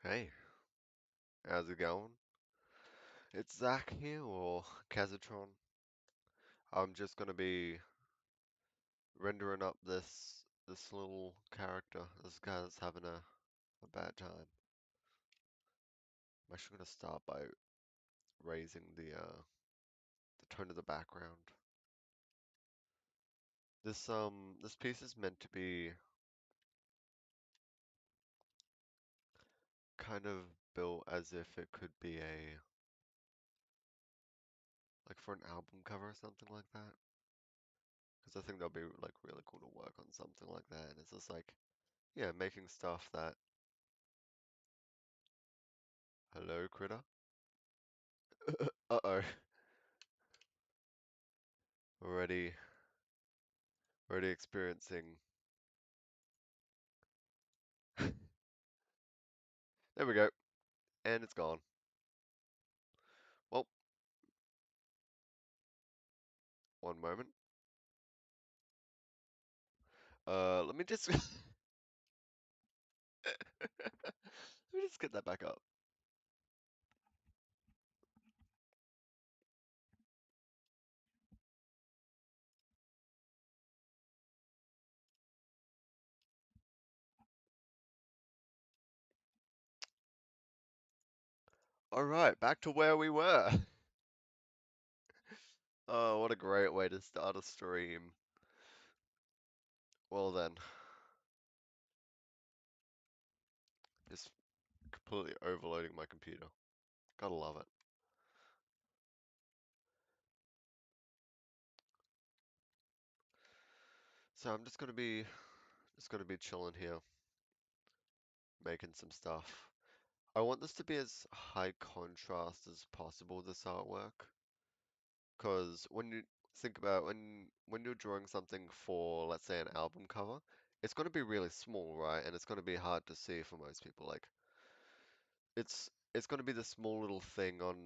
Hey, how's it going? It's Zach here, or Cazetron. I'm just gonna be rendering up this little character, this guy that's having a bad time. I'm actually gonna start by raising the tone of the background. This piece is meant to be kind of built as if it could be like for an album cover or something like that. Because I think that'll be like really cool to work on something like that. And it's just like, yeah, making stuff that, hello, critter. Uh-oh. Already already experiencing. There we go. And it's gone. Well, one moment. Let me just let me just get that back up. All right, back to where we were. Oh, what a great way to start a stream. Well then, just completely overloading my computer. Gotta love it. So I'm just gonna be chilling here, making some stuff. I want this to be as high contrast as possible, this artwork. Because when you think about when you're drawing something for, let's say, an album cover, it's going to be really small, right? And it's going to be hard to see for most people. Like it's going to be the small little thing on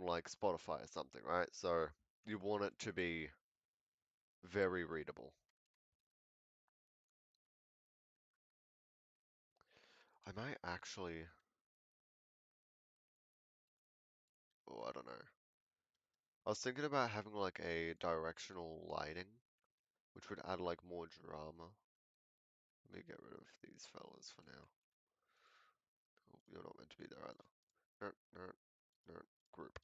like Spotify or something, right? So you want it to be very readable. I might actually, oh, I don't know. I was thinking about having like a directional lighting, which would add like more drama. Let me get rid of these fellas for now. Oh, you're not meant to be there either. No, no, no, group.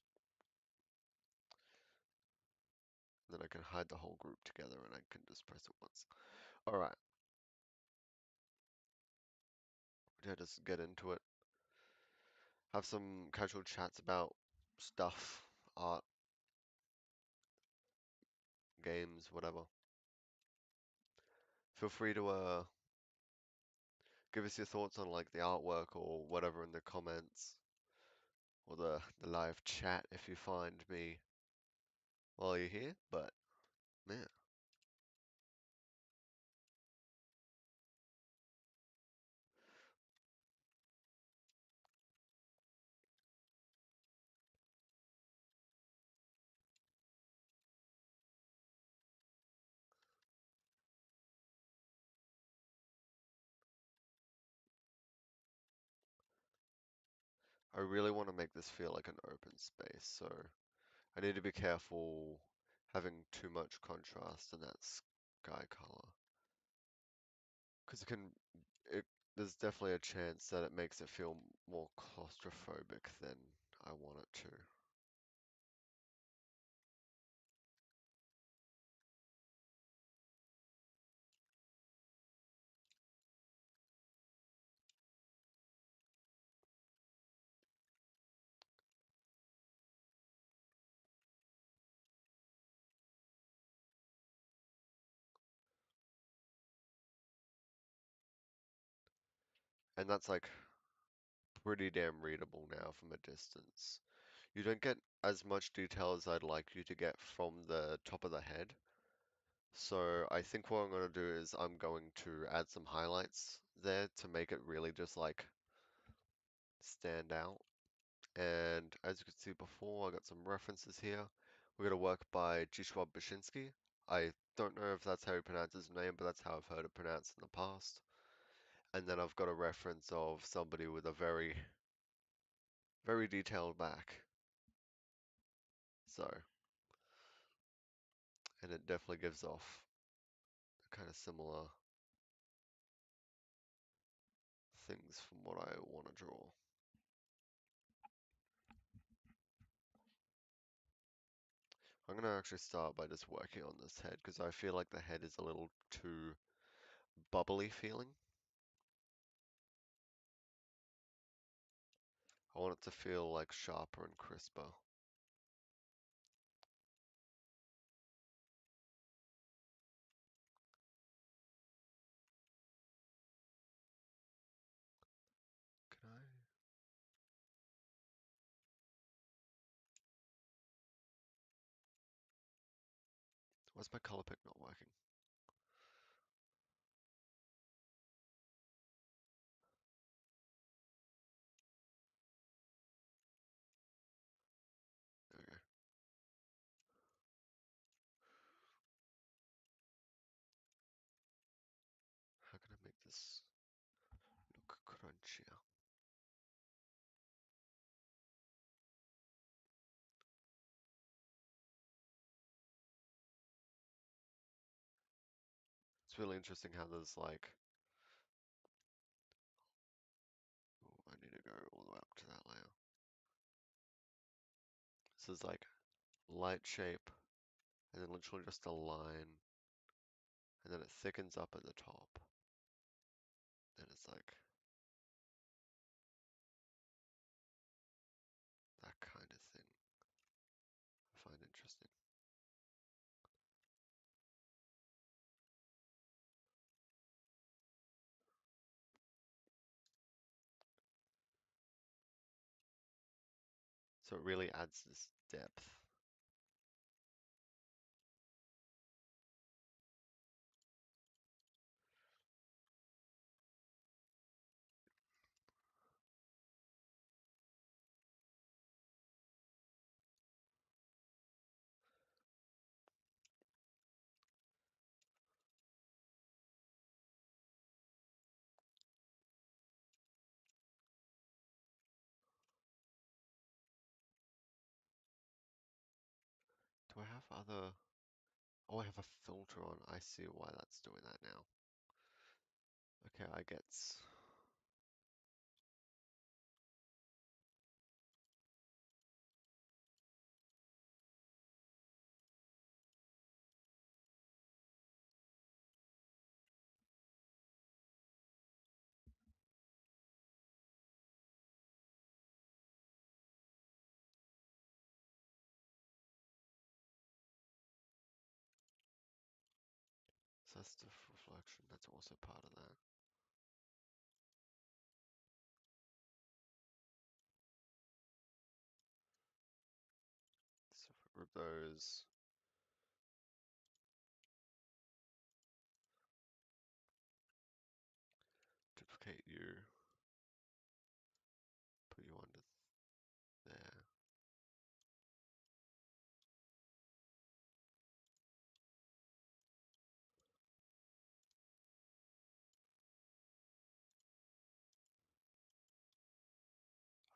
Then I can hide the whole group together and I can just press it once. Alright, yeah, just get into it. Have some casual chats about stuff, art, games, whatever. Feel free to give us your thoughts on like the artwork or whatever in the comments or the live chat if you find me while you're here. But man, I really want to make this feel like an open space, so I need to be careful having too much contrast in that sky color. Because it, there's definitely a chance that it makes it feel more claustrophobic than I want it to. And that's like pretty damn readable now from a distance. You don't get as much detail as I'd like you to get from the top of the head. So I think what I'm going to do is I'm going to add some highlights there to make it really just like stand out. And as you can see before, I got some references here. We're going to work by Zdzisław Bashinsky. I don't know if that's how you pronounce his name, but that's how I've heard it pronounced in the past. and then I've got a reference of somebody with a very, very detailed back. So, and it definitely gives off kind of similar things from what I want to draw. I'm gonna actually start by just working on this head because I feel like the head is a little too bubbly feeling. I want it to feel like sharper and crisper. Can I? Why's my color pick not working? There we go. How can I make this look crunchier? It's really interesting how there's like, oh, I need to go all the way up to that layer. This is like light shape, and then literally just a line, and then it thickens up at the top. Then it's like that kind of thing. I find interesting. So it really adds this depth. Do I have other? Oh, I have a filter on. I see why that's doing that now. Okay, I get. So that's the reflection. That's also part of that. So if we group those, duplicate you, put you under there.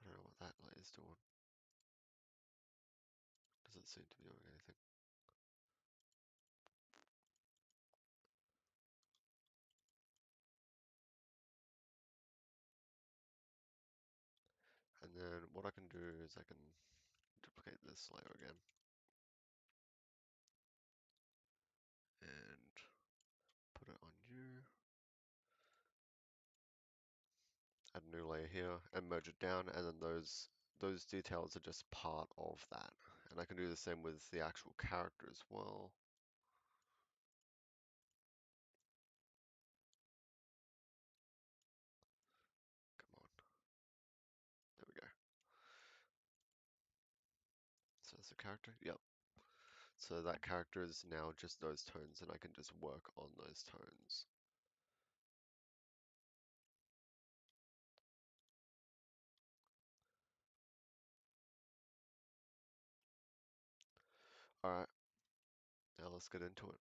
I don't know what that light is doing. Doesn't seem to be doing anything. And then what I can do is I can duplicate this layer again and put it on you. Add a new layer here and merge it down, and then those details are just part of that. And I can do the same with the actual character as well. Come on. There we go. So that's the character. Yep. So that character is now just those tones, and I can just work on those tones. All right, now let's get into it.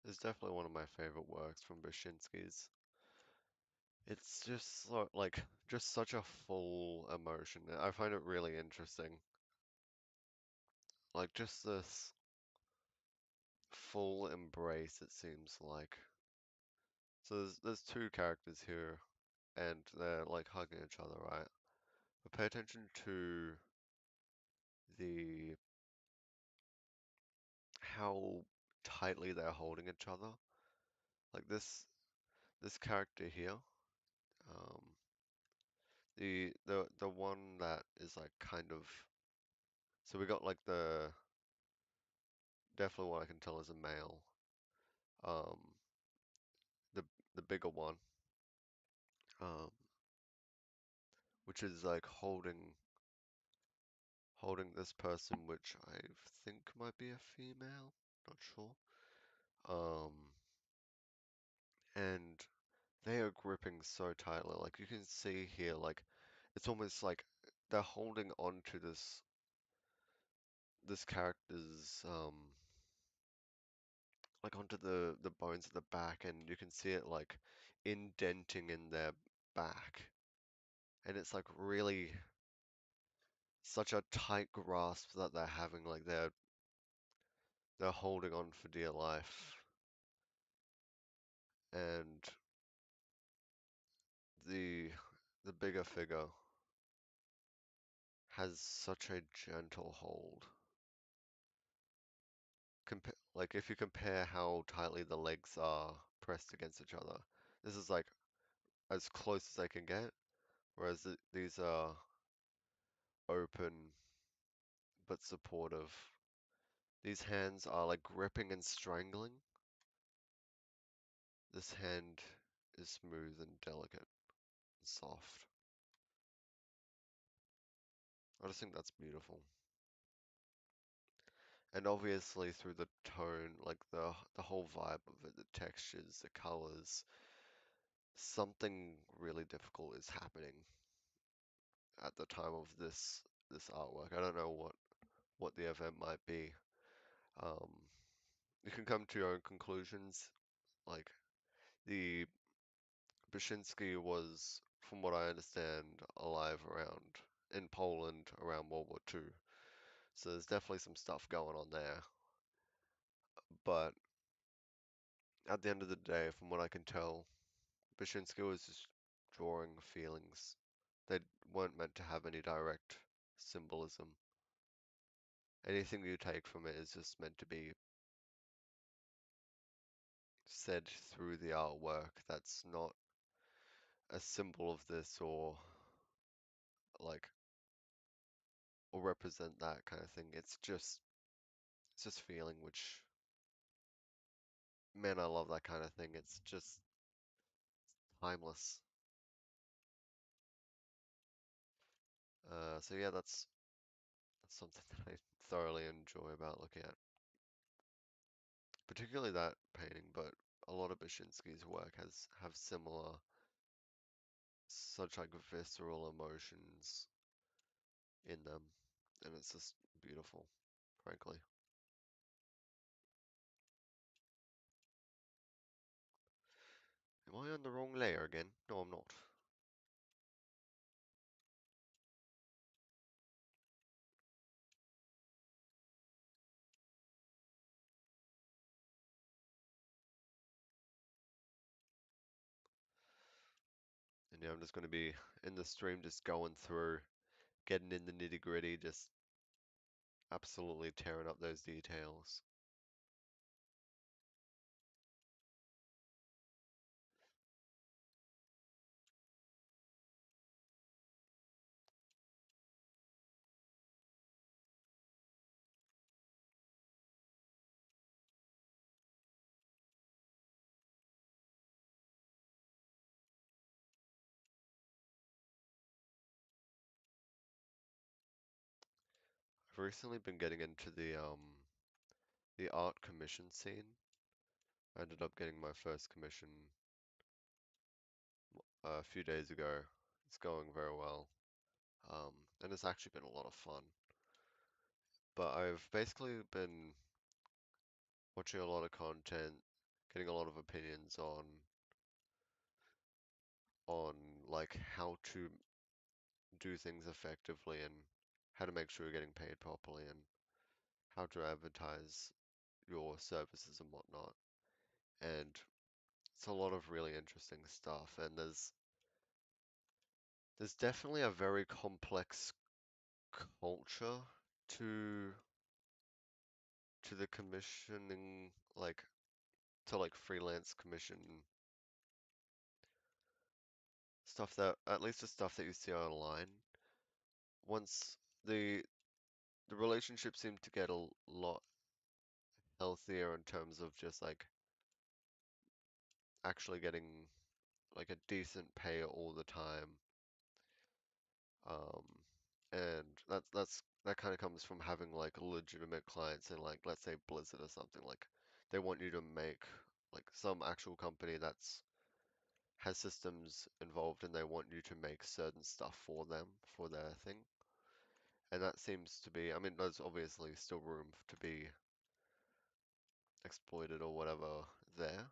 is definitely one of my favorite works from Bashinsky's. It's just so, like just such a full emotion. I find it really interesting. Like just this full embrace, it seems like. So there's two characters here, and they're like hugging each other, right? But pay attention to the how tightly they're holding each other. Like this character here, um, the one that is like kind of so we got like the definitely what I can tell is a male. Um, the the bigger one, um, which is like holding this person, which I think might be a female, not sure. Um, and they are gripping so tightly. Like you can see here, like it's almost like they're holding on to this character's like onto the bones at the back, and you can see it like indenting in their back, and it's like really such a tight grasp that they're having, like they're holding on for dear life, and the the bigger figure has such a gentle hold. Like if you compare how tightly the legs are pressed against each other, this is like as close as I can get, whereas these are open but supportive. These hands are like gripping and strangling. This hand is smooth and delicate and soft. I just think that's beautiful. And obviously through the tone, like the whole vibe of it, the textures, the colors, something really difficult is happening at the time of this artwork. I don't know what the event might be. Um, you can come to your own conclusions. Like the Bashinsky was, from what I understand, alive around in Poland around World War II. So there's definitely some stuff going on there. But at the end of the day, from what I can tell, Bashinsky was just drawing feelings. They weren't meant to have any direct symbolism. Anything you take from it is just meant to be said through the artwork. That's not a symbol of this like or represent that kind of thing. It's just feeling, which man, I love that kind of thing. It's just timeless. So yeah, that's something that I thoroughly enjoy about looking at, particularly that painting, but a lot of Bashinsky's work has have similar, such like visceral emotions in them, and it's just beautiful, frankly. Am I on the wrong layer again? No, I'm not. And yeah, I'm just going to be in the stream, just going through, getting in the nitty gritty, just absolutely tearing up those details. I've recently been getting into the art commission scene. I ended up getting my first commission a few days ago. It's going very well. And it's actually been a lot of fun. But I've basically been watching a lot of content, getting a lot of opinions on like how to do things effectively and how to make sure you're getting paid properly and how to advertise your services and whatnot. And it's a lot of really interesting stuff. And there's definitely a very complex culture to the commissioning, like to like freelance commission stuff that at least the stuff that you see online. Once the the relationships seem to get a lot healthier in terms of just like actually getting like a decent pay all the time. Um, and that kind of comes from having like legitimate clients and like let's say Blizzard or something like they want you to make like some actual company that's has systems involved and they want you to make certain stuff for them for their thing. And that seems to be, I mean, there's obviously still room to be exploited or whatever there,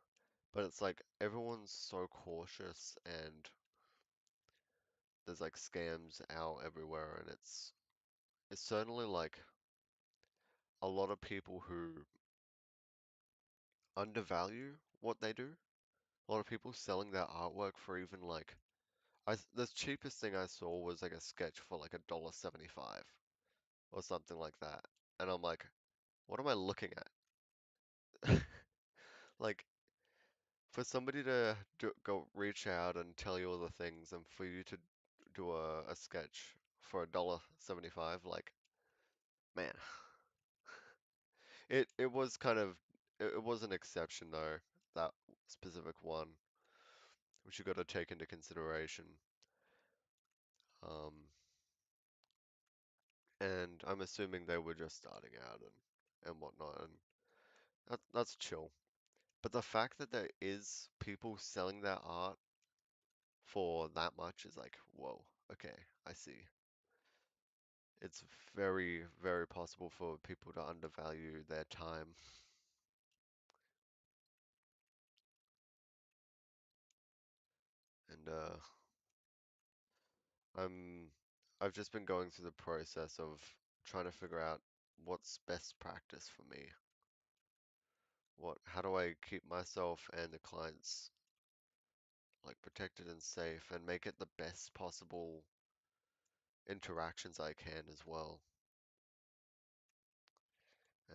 but it's like everyone's so cautious and there's like scams out everywhere and it's certainly like a lot of people who undervalue what they do. A lot of people selling their artwork for even like the cheapest thing I saw was like a sketch for like $1.75 or something like that. And I'm like, what am I looking at? Like for somebody to go reach out and tell you all the things and for you to do a sketch for $1.75, like man, it was kind of it was an exception though, that specific one, which you got to take into consideration. Um, and I'm assuming they were just starting out and whatnot, and that's chill. But the fact that there is people selling their art for that much is like, whoa, okay, I see. It's very, very possible for people to undervalue their time. And I'm I've just been going through the process of trying to figure out what's best practice for me. How do I keep myself and the clients like protected and safe and make it the best possible interactions I can as well.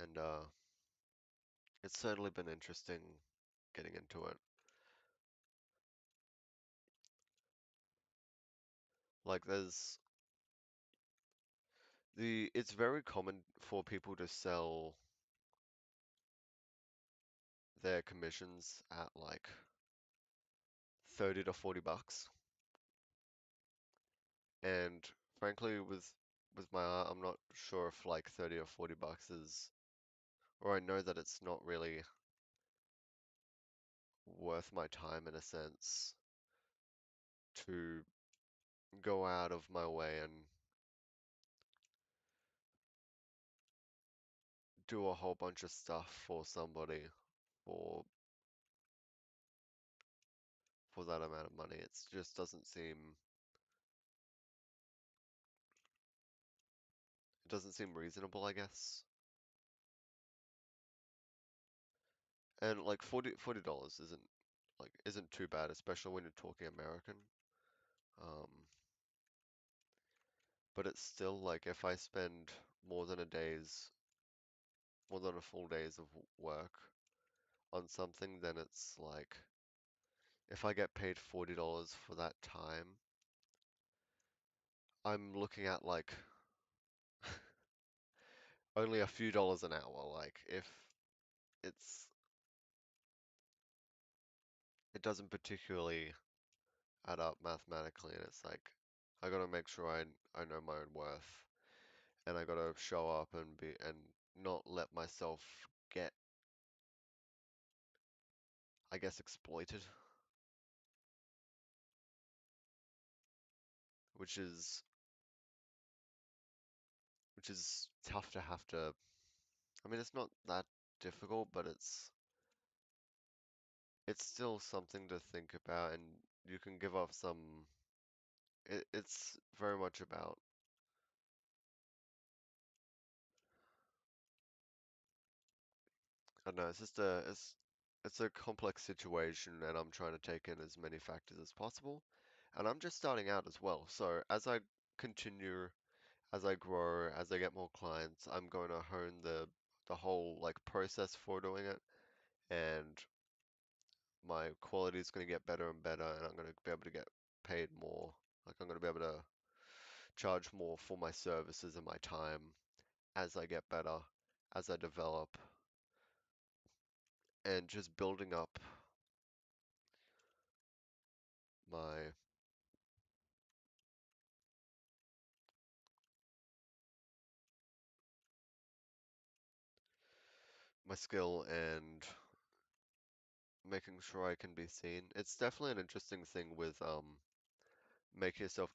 And it's certainly been interesting getting into it. Like it's very common for people to sell their commissions at like 30 to 40 bucks. And frankly, with my art, I'm not sure if like 30 or 40 bucks is, or I know that it's not really worth my time in a sense to go out of my way and do a whole bunch of stuff for somebody for for that amount of money. It just doesn't seem reasonable, I guess. And like $40 isn't too bad, especially when you're talking American. Um, but it's still like if I spend more than a day's more than a full day's of work on something, then it's like if I get paid $40 for that time, I'm looking at like only a few dollars an hour. Like if it's it doesn't particularly add up mathematically, and it's like I gotta make sure I know my own worth, and I gotta show up and be and not let myself get, I guess, exploited, which is tough to have to. I mean, it's not that difficult, but it's still something to think about, and you can give off some. It's very much about. I don't know. It's just it's a complex situation, and I'm trying to take in as many factors as possible. And I'm just starting out as well. So as I continue, as I grow, as I get more clients, I'm going to hone the whole like process for doing it, and my quality is going to get better and better, and I'm going to be able to get paid more. Like I'm going to be able to charge more for my services and my time as I get better, as I develop, and just building up my my skill and making sure I can be seen. It's definitely an interesting thing with making yourself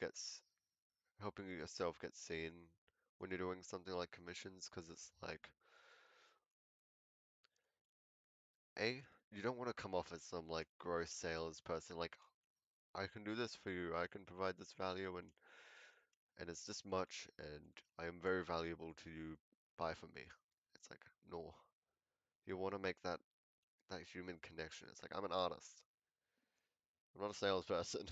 helping yourself get seen when you're doing something like commissions, because it's like A, you don't want to come off as some like gross salesperson, like I can do this for you, I can provide this value, and it's this much, and I am very valuable to you, buy from me. It's like, no, you want to make that human connection. It's like I'm an artist, I'm not a salesperson.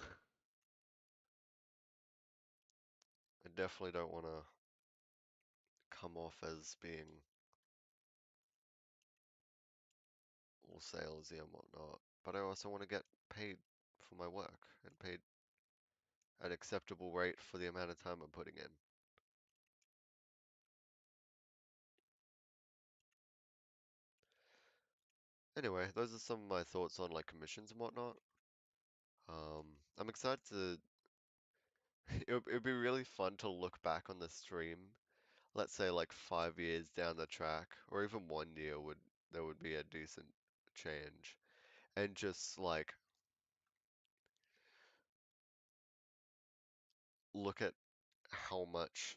I definitely don't want to come off as being all salesy and whatnot, but I also want to get paid for my work and paid an acceptable rate for the amount of time I'm putting in. Anyway, those are some of my thoughts on like commissions and whatnot. I'm excited to. It'd be really fun to look back on the stream. Let's say like 5 years down the track, or even 1 year would there would be a decent change, and just like look at how much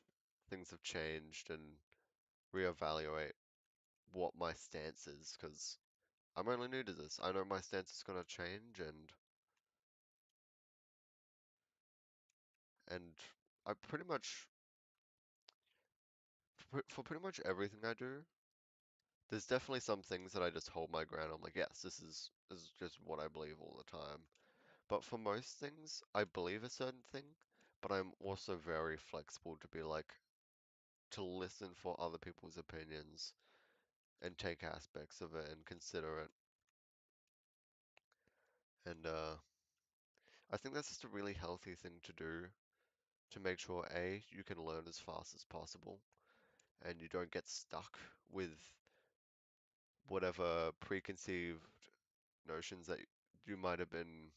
things have changed and reevaluate what my stance is, because I'm only new to this. I know my stance is gonna change, and I pretty much for pretty much everything I do, there's definitely some things that I just hold my ground. I'm like, yes, this is just what I believe all the time. But for most things, I believe a certain thing, but I'm also very flexible to be like to listen for other people's opinions and take aspects of it and consider it. And I think that's just a really healthy thing to do to make sure A, you can learn as fast as possible and you don't get stuck with whatever preconceived notions you might have been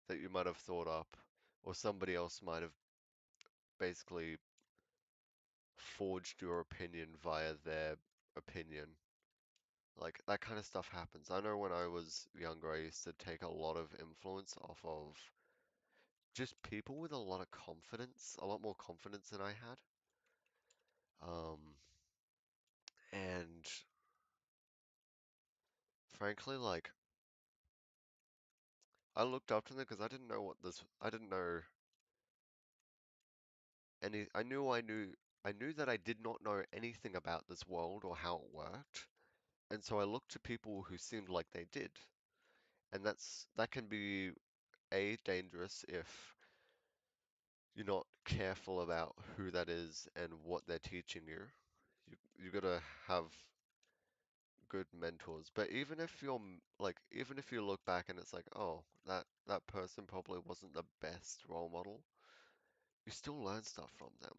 that you might have thought up, or somebody else might have basically forged your opinion via their opinion. Like that kind of stuff happens. I know when I was younger, I used to take a lot of influence off of just people with a lot of confidence, a lot more confidence than I had. Um, and frankly, like I looked up to them because I didn't know I knew that I did not know anything about this world or how it worked. And so I looked to people who seemed like they did. And that can be A, dangerous if you're not careful about who that is and what they're teaching you. You gotta have good mentors. But even if you look back and it's like, oh, that person probably wasn't the best role model, you still learn stuff from them.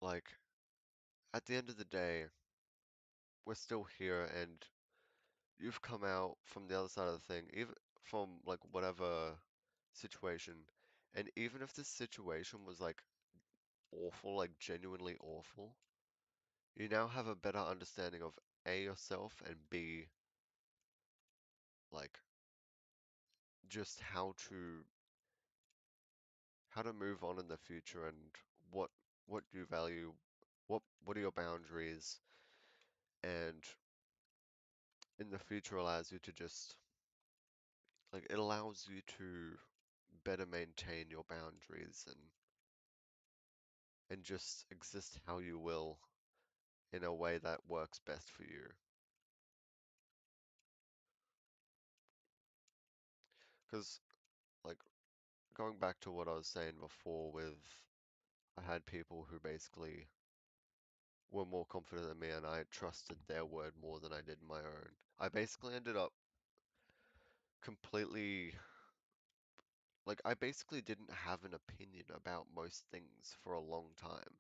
Like at the end of the day, we're still here and you've come out from the other side of the thing, even from like whatever situation, and even if this situation was like awful, like genuinely awful, you now have a better understanding of A, yourself, and B, like just how to move on in the future and what you value, what are your boundaries, and in the future allows you to just like it allows you to better maintain your boundaries and just exist how you will in a way that works best for you. Because like going back to what I was saying before with I had people who basically were more confident than me and I trusted their word more than I did my own. I basically ended up completely like I basically didn't have an opinion about most things for a long time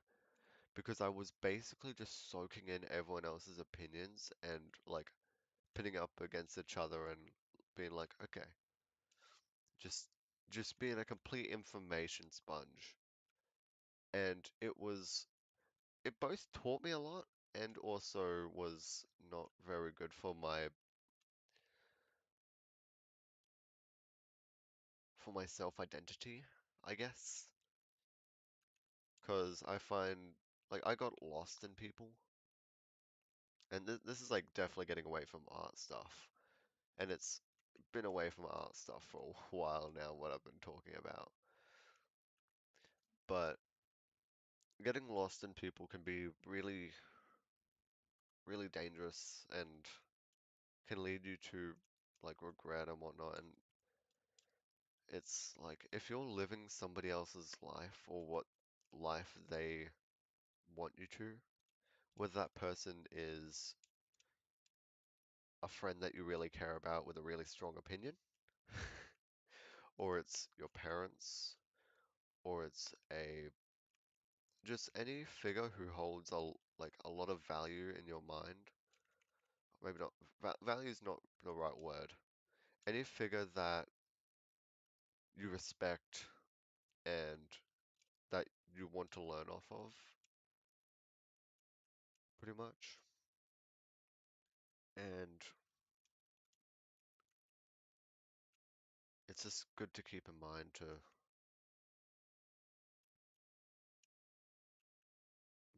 because I was basically just soaking in everyone else's opinions and like pinning up against each other and being like, okay, just just being a complete information sponge. And it both taught me a lot and also was not very good for my self-identity, I guess. Because I find like I got lost in people, and this is like definitely getting away from art stuff, and it's been away from art stuff for a while now, what I've been talking about. But getting lost in people can be really, really dangerous and can lead you to like regret and whatnot. And it's like if you're living somebody else's life or what life they want you to, whether that person is a friend that you really care about with a really strong opinion, or it's your parents, or it's a just any figure who holds like a lot of value in your mind. Maybe not value is not the right word. Any figure that you respect and that you want to learn off of, pretty much. And it's just good to keep in mind to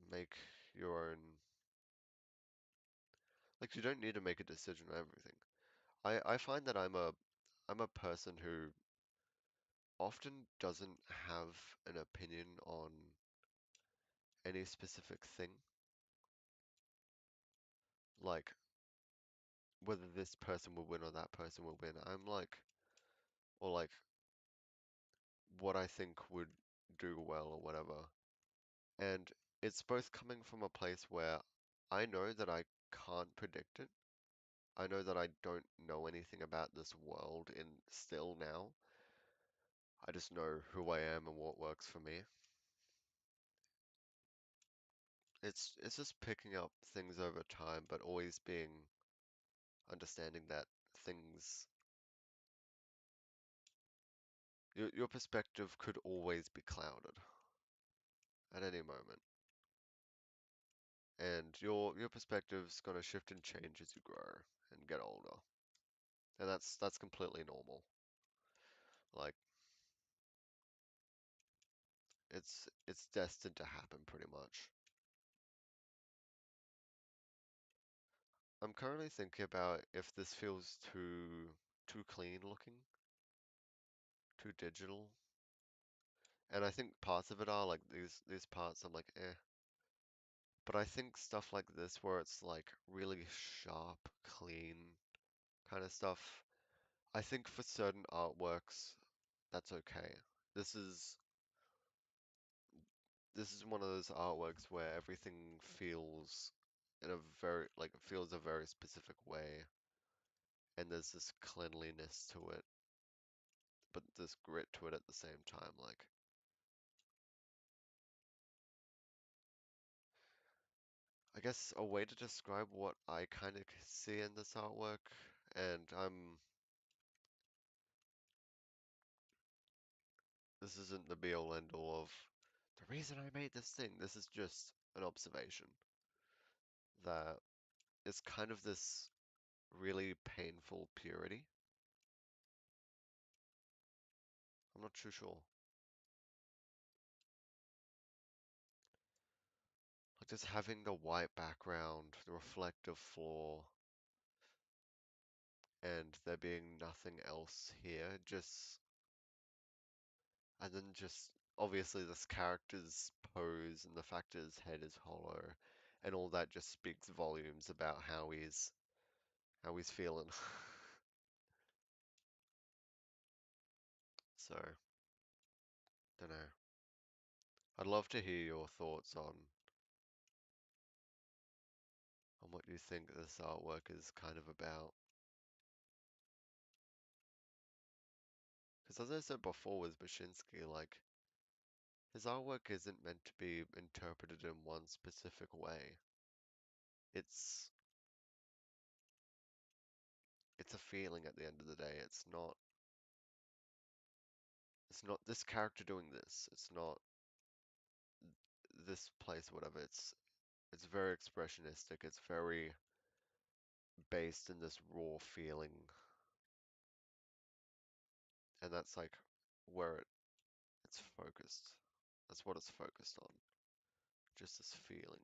make your own, like you don't need to make a decision on everything. I find that I'm a person who often doesn't have an opinion on any specific thing, like whether this person will win or that person will win. I'm like, or like what I think would do well or whatever. And it's both coming from a place where I know that I can't predict it. I know that I don't know anything about this world in still now. I just know who I am and what works for me. It's just picking up things over time, but always being understanding that things your perspective could always be clouded at any moment. And your perspective's gonna shift and change as you grow and get older. And that's completely normal. Like it's destined to happen pretty much. I'm currently thinking about if this feels too clean looking, too digital. And I think parts of it are like these parts I'm like, eh. But I think stuff like this where it's like really sharp, clean kind of stuff, I think for certain artworks that's okay. This is this is one of those artworks where everything feels in a very like it feels a very specific way and there's this cleanliness to it, but this grit to it at the same time. Like I guess a way to describe what I kind of see in this artwork, and this isn't the be all end all of the reason I made this thing. This is just an observation that is kind of this really painful purity. I'm not too sure. Like just having the white background, the reflective floor, and there being nothing else here, and then just obviously this character's pose and the fact that his head is hollow and all that just speaks volumes about how he's feeling. So, don't know. I'd love to hear your thoughts on what you think this artwork is kind of about. Because as I said before with Bashinsky, like his artwork isn't meant to be interpreted in one specific way. It's it's a feeling at the end of the day. It's not this character doing this. It's not this place, whatever. It's very expressionistic. It's very based in this raw feeling, and that's like where it's focused. That's what it's focused on. Just this feeling.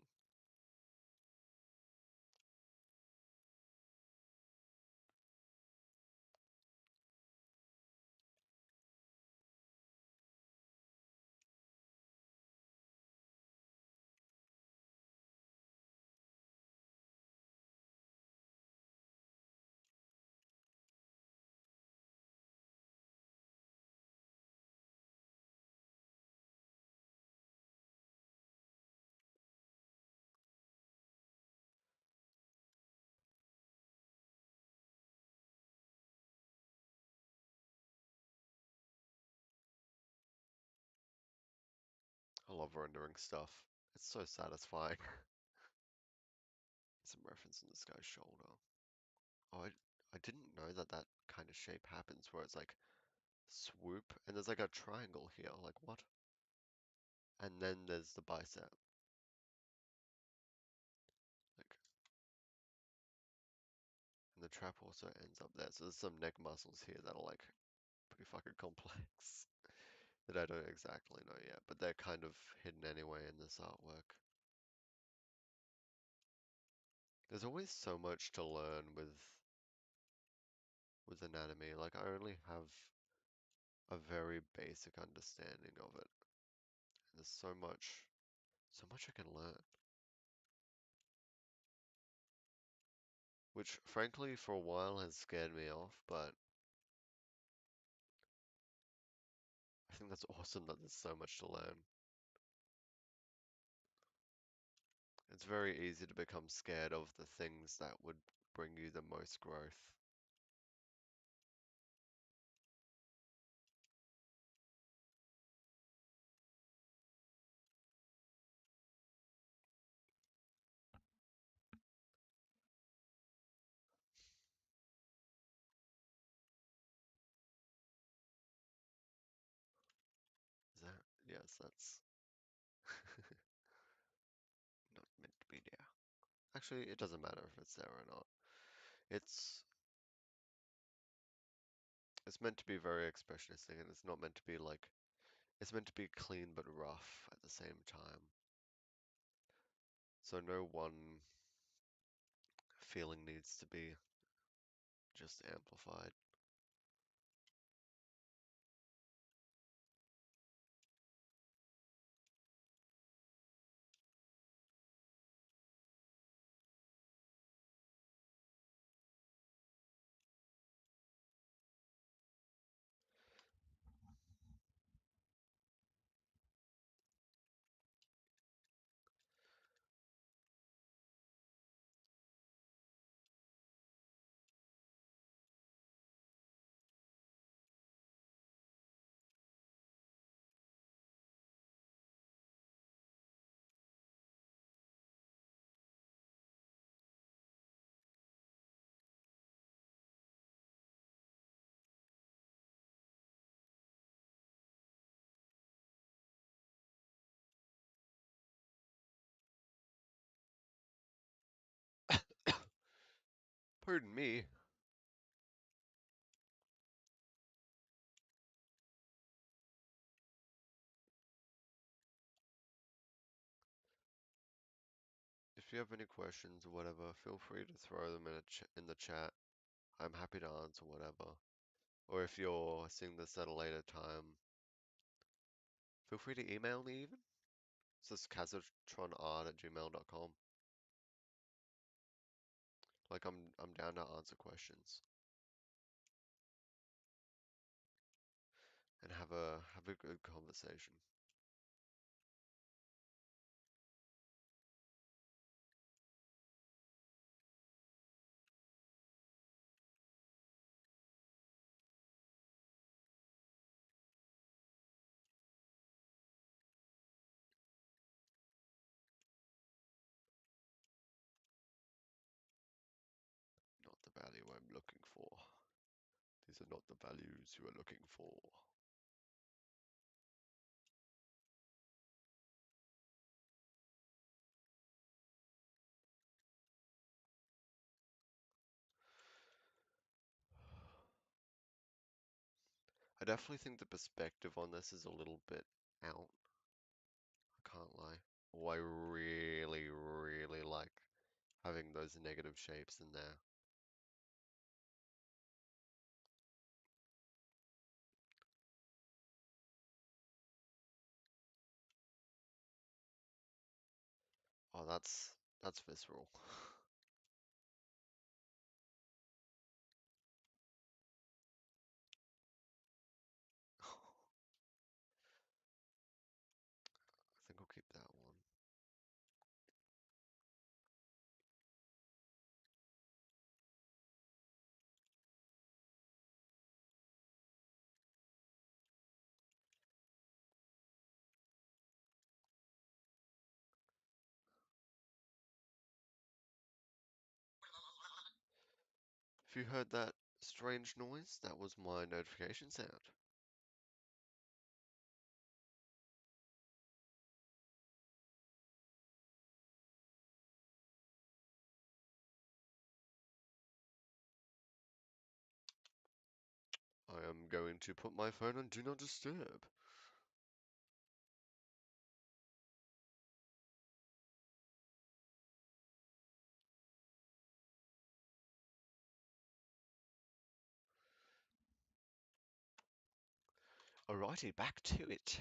I love rendering stuff. It's so satisfying. Some reference in this guy's shoulder. Oh, I didn't know that that kind of shape happens where it's like swoop and there's like a triangle here. Like what? And then there's the bicep. Like, and the trap also ends up there. So there's some neck muscles here that are like pretty fucking complex that I don't exactly know yet, but they're kind of hidden anyway in this artwork. There's always so much to learn with anatomy. Like I only have a very basic understanding of it. And there's so much I can learn. Which frankly for a while has scared me off, but I think that's awesome that there's so much to learn. It's very easy to become scared of the things that would bring you the most growth. Is that? Yes, that's not meant to be there. Actually, it doesn't matter if it's there or not. It's it's meant to be very expressionistic and it's not meant to be like it's meant to be clean but rough at the same time. So no one feeling needs to be just amplified. Pardon me. If you have any questions or whatever, feel free to throw them in the chat. I'm happy to answer whatever. Or if you're seeing this at a later time, feel free to email me even. It's just casitronart@gmail.com. Like I'm down to answer questions and have a good conversation. Not the value I'm looking for. These are not the values you are looking for. I definitely think the perspective on this is a little bit out. I can't lie. Oh, I really, really like having those negative shapes in there. Oh, that's visceral. I think I'll keep that one. If you heard that strange noise, that was my notification sound. I am going to put my phone on Do Not Disturb. Alrighty, back to it.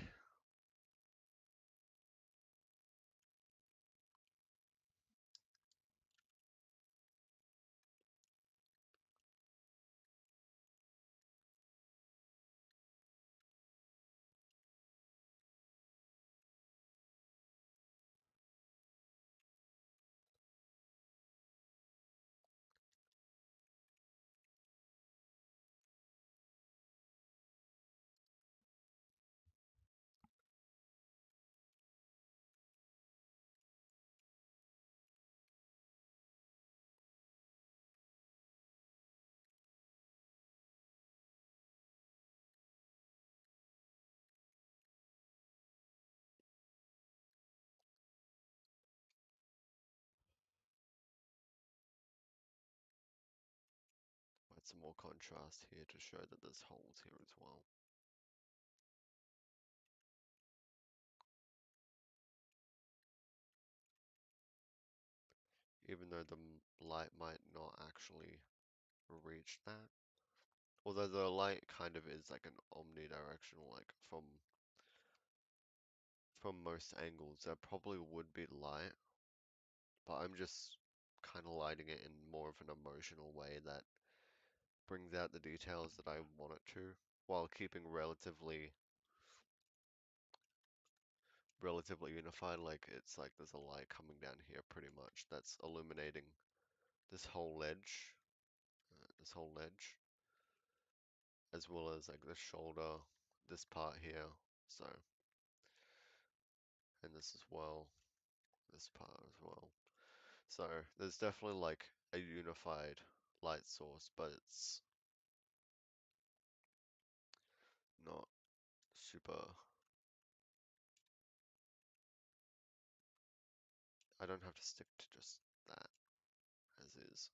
Add some more contrast here to show that there's holes here as well. Even though the light might not actually reach that. Although the light kind of is like an omnidirectional, like from most angles, there probably would be light, but I'm just kind of lighting it in more of an emotional way that brings out the details that I want it to, while keeping relatively unified. Like it's like there's a light coming down here pretty much that's illuminating this whole ledge, as well as like the shoulder, this part here. So, and this as well, this part as well. So there's definitely like a unified light source, but it's not super. I don't have to stick to just that as is.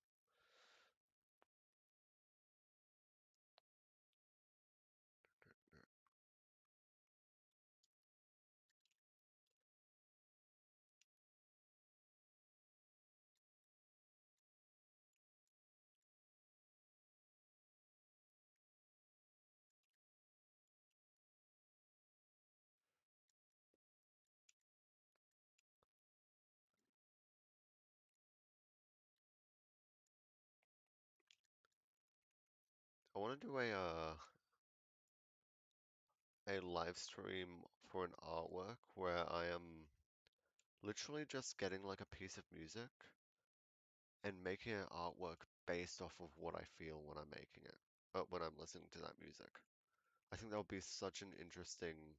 I want to do a live stream for an artwork where I am literally just getting like a piece of music and making an artwork based off of what I feel when I'm making it, when I'm listening to that music. I think that would be such an interesting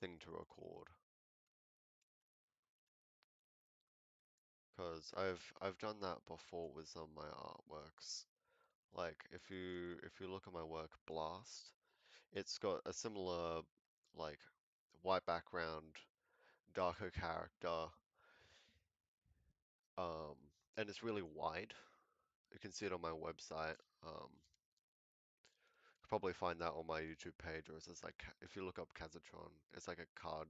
thing to record because I've done that before with some of my artworks. Like if you look at my work Blast, it's got a similar like white background, darker character, um, and it's really wide. You can see it on my website. Could probably find that on my YouTube page, or it's just like if you look up Cazetron, it's like a card,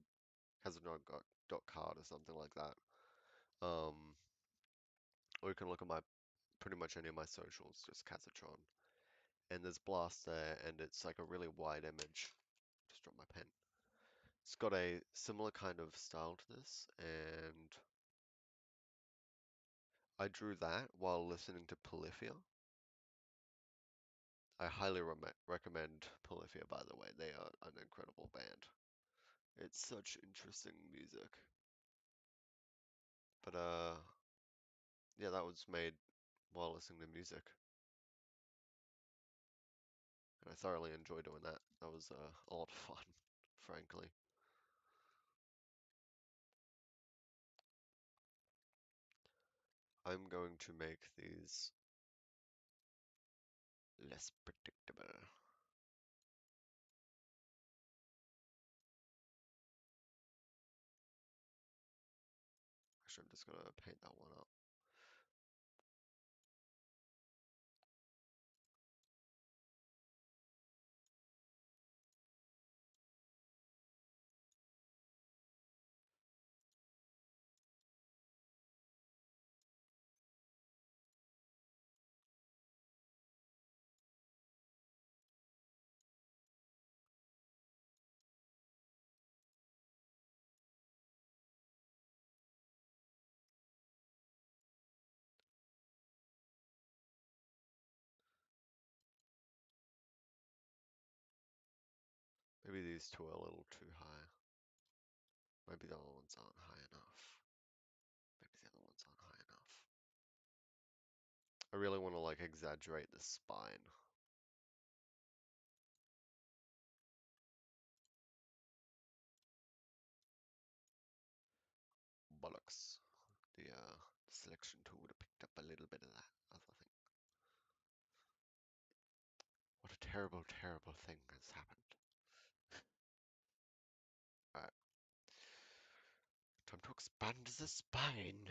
Cazetron.card or something like that. Um, or you can look at my pretty much any of my socials, just Cazetron. And there's Blast there, and it's like a really wide image. Just dropped my pen. It's got a similar kind of style to this, and I drew that while listening to Polyphia. I highly recommend Polyphia, by the way. They are an incredible band. It's such interesting music. But yeah, that was made while listening to music, and I thoroughly enjoy doing that. That was a lot of fun, frankly. I'm going to make these less predictable. Actually, I'm just gonna paint that one up. Maybe these two are a little too high. Maybe the other ones aren't high enough. Maybe the other ones aren't high enough. I really want to like exaggerate the spine. Bollocks. The selection tool would have picked up a little bit of that other thing. What a terrible, terrible thing has happened. Alright, time to expand the spine.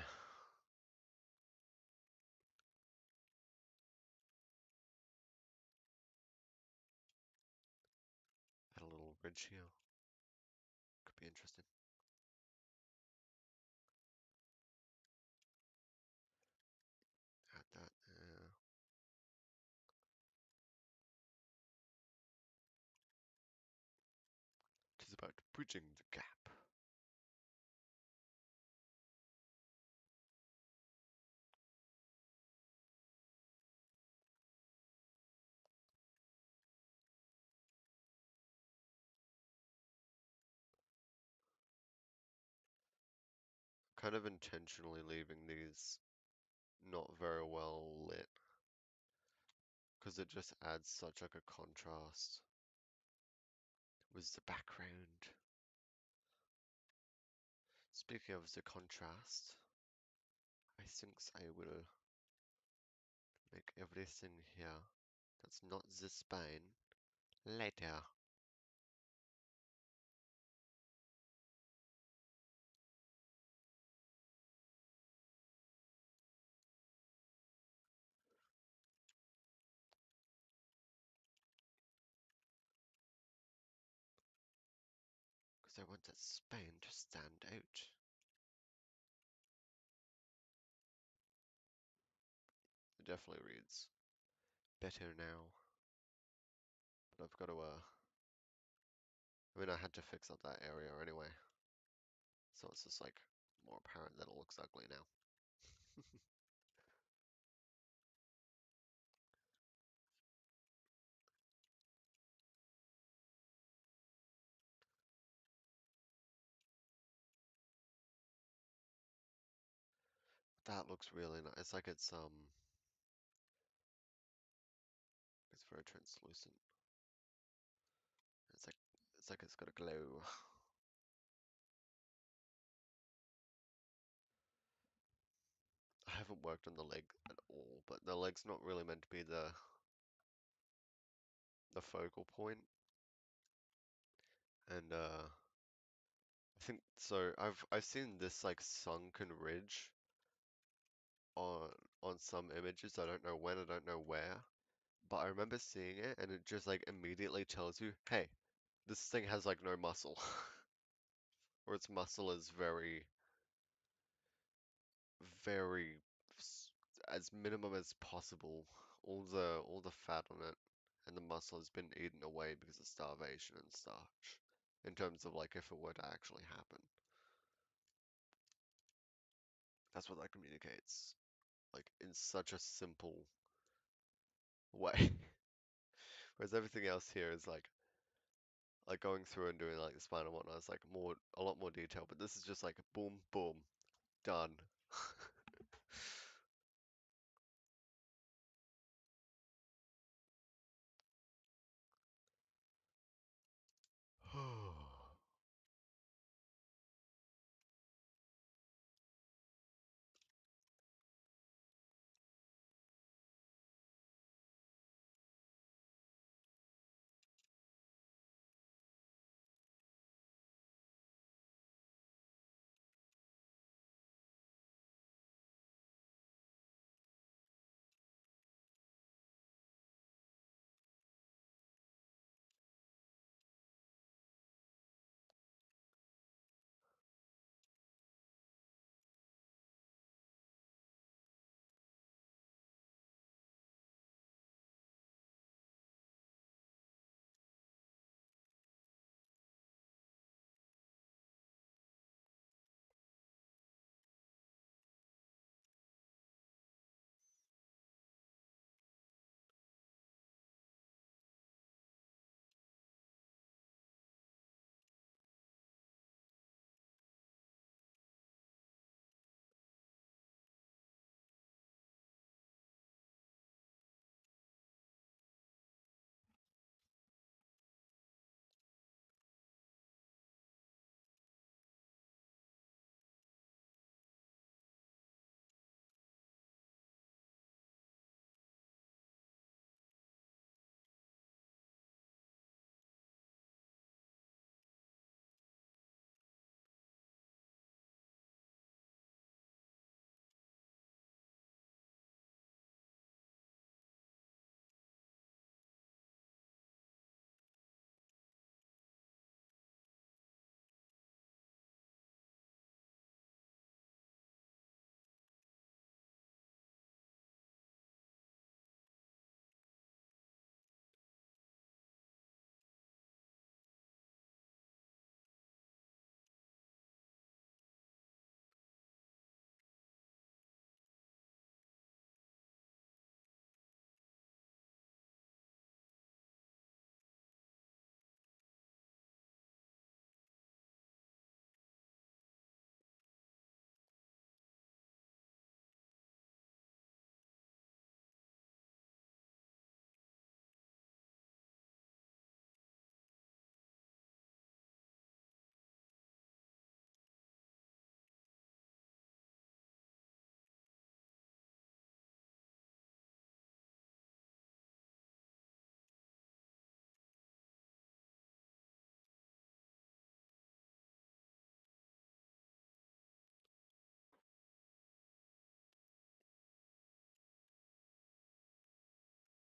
Add a little ridge here. Could be interesting. Add that there. It is about bridging the gap. Kind of intentionally leaving these not very well lit because it just adds such like a contrast with the background. Speaking of the contrast, I think I will make everything here that's not the spine later. Because I want that spine to stand out. It definitely reads better now. But I've got to, I mean, I had to fix up that area anyway. So it's just like more apparent that it looks ugly now. That looks really nice. It's very translucent. It's like it's got a glow. I haven't worked on the leg at all, but the leg's not really meant to be the focal point. And I think so I've seen this like sunken ridge on on some images. I don't know when, I don't know where, but I remember seeing it and it just like immediately tells you, hey, this thing has like no muscle. Or its muscle is very as minimum as possible. All the fat on it and the muscle has been eaten away because of starvation and such. In terms of like if it were to actually happen. That's what that communicates. Like in such a simple way. Whereas everything else here is like going through and doing like the spine and whatnot is like a lot more detail, but this is just like boom, boom, done.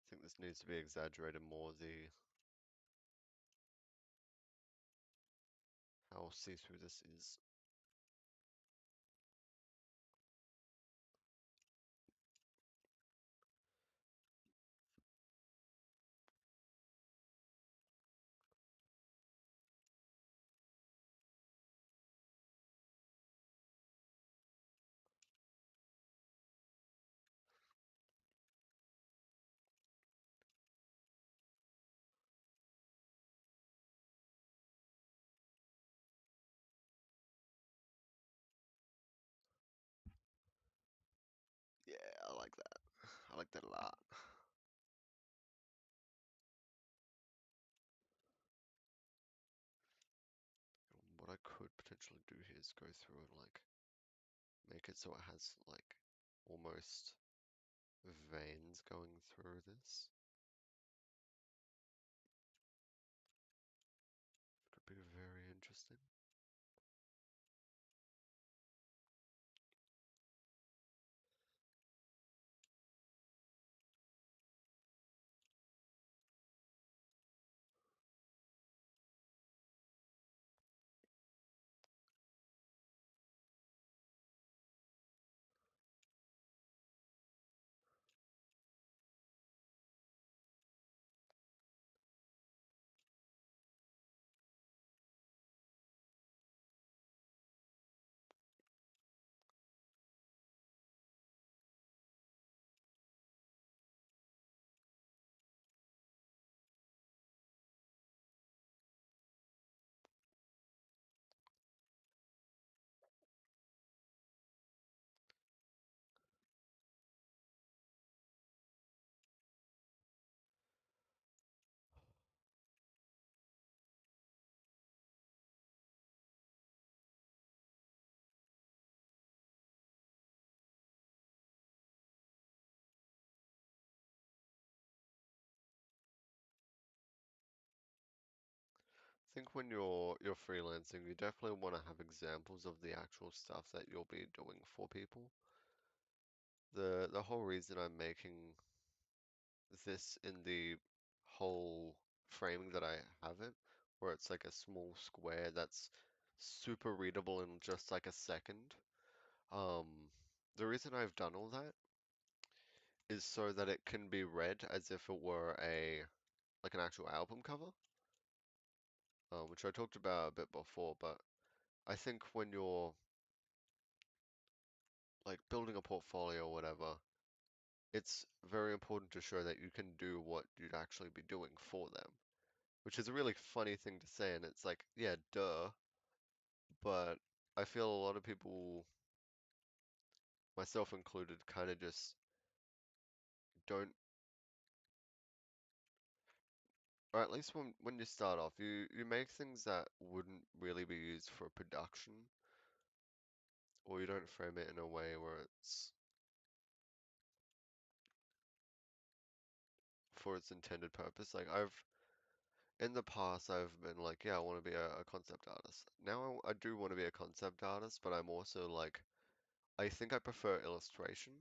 I think this needs to be exaggerated more, the how see-through this is. like that. I like that a lot. What I could potentially do here is go through and like make it so it has like almost veins going through this. Could be very interesting. I think when you're freelancing, you definitely want to have examples of the actual stuff that you'll be doing for people. The whole reason I'm making this in the whole framing that I have it, where it's like a small square that's super readable in just like a second. Um, the reason I've done all that is so that it can be read as if it were a like an actual album cover, which I talked about a bit before, but I think when you're like building a portfolio or whatever, it's very important to show that you can do what you'd actually be doing for them, which is a really funny thing to say, and it's like, yeah, duh, but I feel a lot of people, myself included, kind of just don't, or at least when you start off, you make things that wouldn't really be used for production, or you don't frame it in a way where it's for its intended purpose. Like in the past, I've been like, yeah, I want to be a concept artist. Now I do want to be a concept artist, but I'm also like, I think I prefer illustration.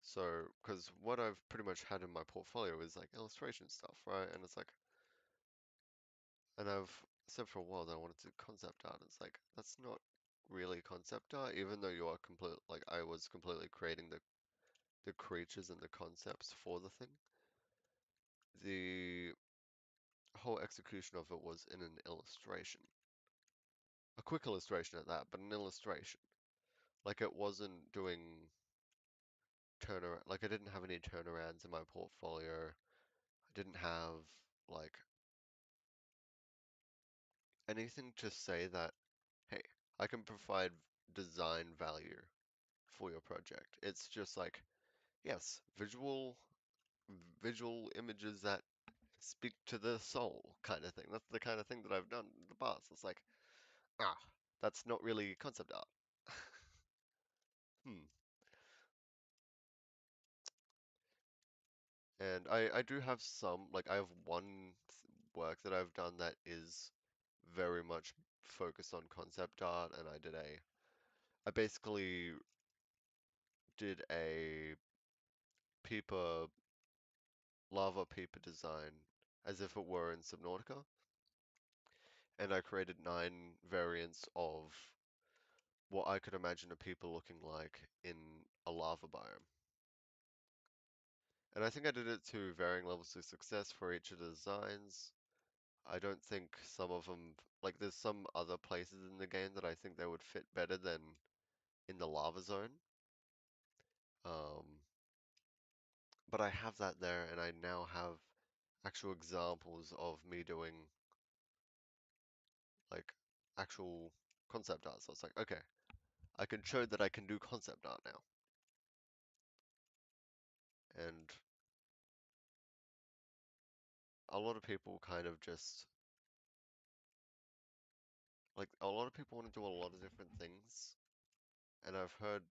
So, because what I've pretty much had in my portfolio is like illustration stuff, right? And it's like, and I've said for a while that I wanted to do concept art. It's like, that's not really concept art, even though you are complete, like I was completely creating the creatures and the concepts for the thing. The whole execution of it was in an illustration. A quick illustration at that, but an illustration. Like it wasn't doing turnaround, like I didn't have any turnarounds in my portfolio. I didn't have like anything to say that, hey, I can provide design value for your project. It's just like, yes, visual images that speak to the soul kind of thing. That's the kind of thing that I've done in the past. It's like, ah, that's not really concept art. Hmm. And I do have some, like I have one work that I've done that is very much focused on concept art, and I basically did a peeper, lava peeper design as if it were in Subnautica, and I created 9 variants of what I could imagine a peeper looking like in a lava biome. And I think I did it to varying levels of success for each of the designs. I don't think some of them, like there's some other places in the game that I think they would fit better than in the lava zone. Um, but I have that there, and I now have actual examples of me doing like actual concept art. So it's like, okay, I can show that I can do concept art now. And a lot of people kind of just like a lot of people want to do a lot of different things, and I've heard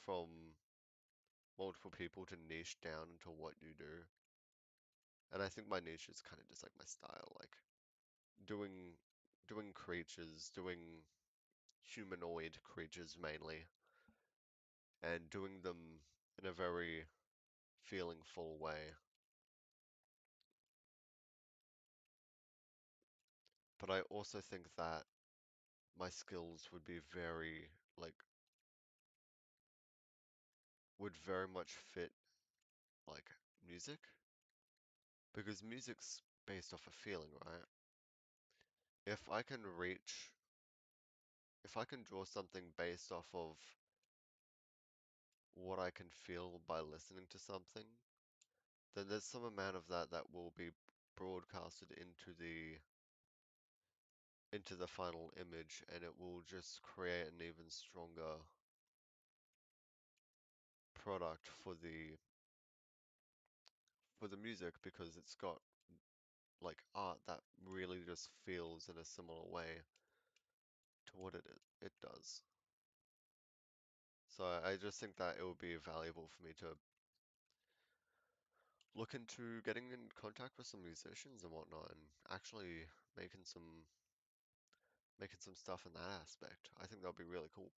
from multiple people to niche down into what you do. And I think my niche is kind of just like my style, like doing doing creatures, doing humanoid creatures mainly, and doing them in a very feeling full way. But I also think that my skills would be very like would very much fit like music because music's based off a feeling, right? If I can reach, if I can draw something based off of what I can feel by listening to something, then there's some amount of that that will be broadcasted into the final image and it will just create an even stronger product for the music because it's got like art that really just feels in a similar way to what it does. So I just think that it would be valuable for me to look into getting in contact with some musicians and whatnot and actually making some stuff in that aspect. I think that'd be really cool.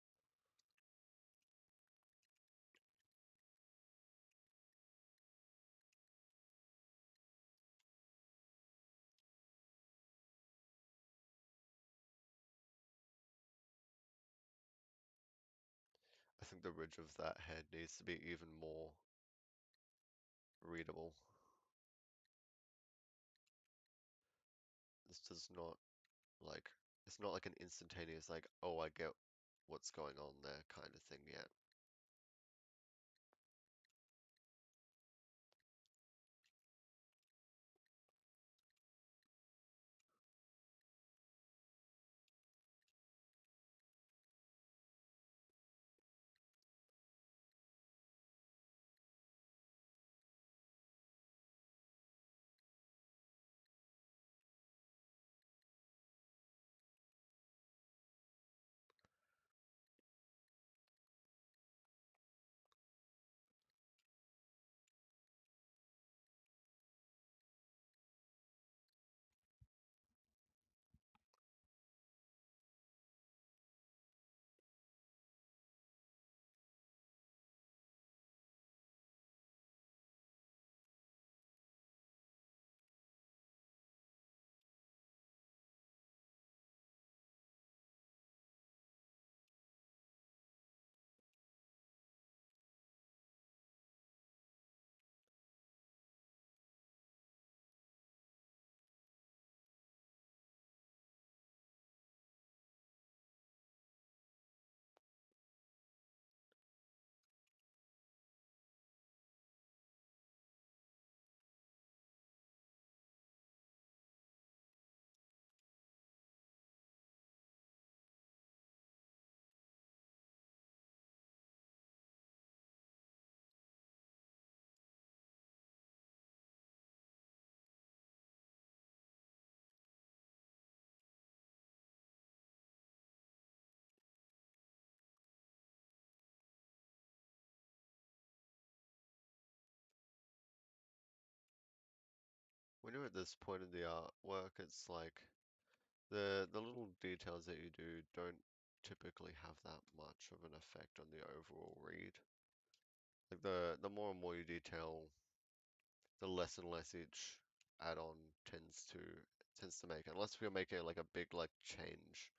I think the ridge of that head needs to be even more readable. This does not like it's not like an instantaneous like, oh, I get what's going on there kind of thing yet. When you're at this point in the artwork, it's like the little details that you do don't typically have that much of an effect on the overall read. Like the more and more you detail, the less and less each add-on tends to make, unless we're making like a big like change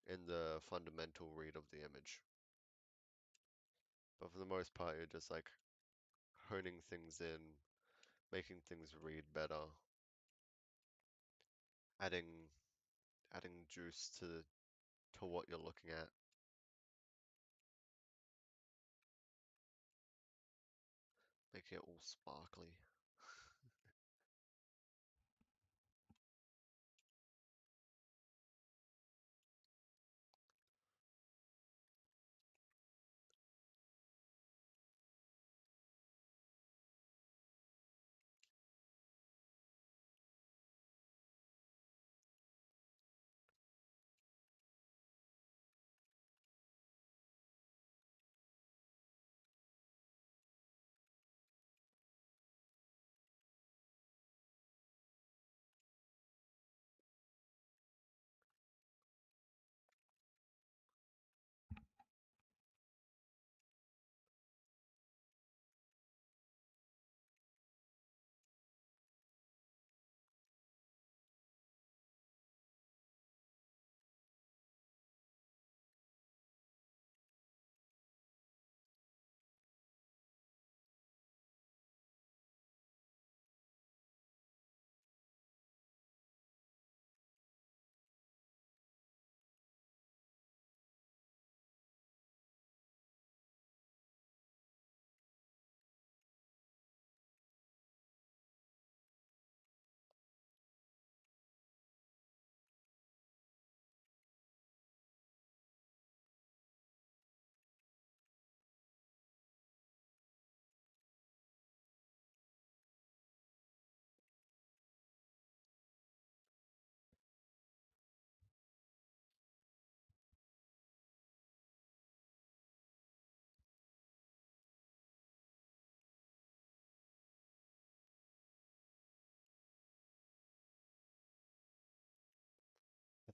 in the fundamental read of the image. But for the most part, you're just like honing things in, making things read better, adding adding juice to what you're looking at, making it all sparkly.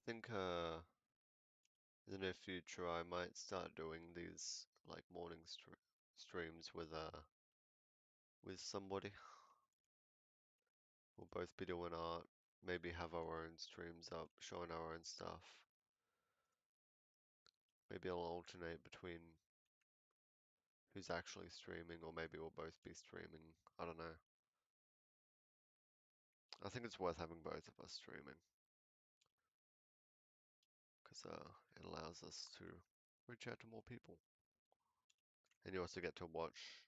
think in the near future I might start doing these like morning streams with somebody. We'll both be doing art, maybe have our own streams up, showing our own stuff. Maybe I'll alternate between who's actually streaming, or maybe we'll both be streaming. I don't know. I think it's worth having both of us streaming, because it allows us to reach out to more people. And you also get to watch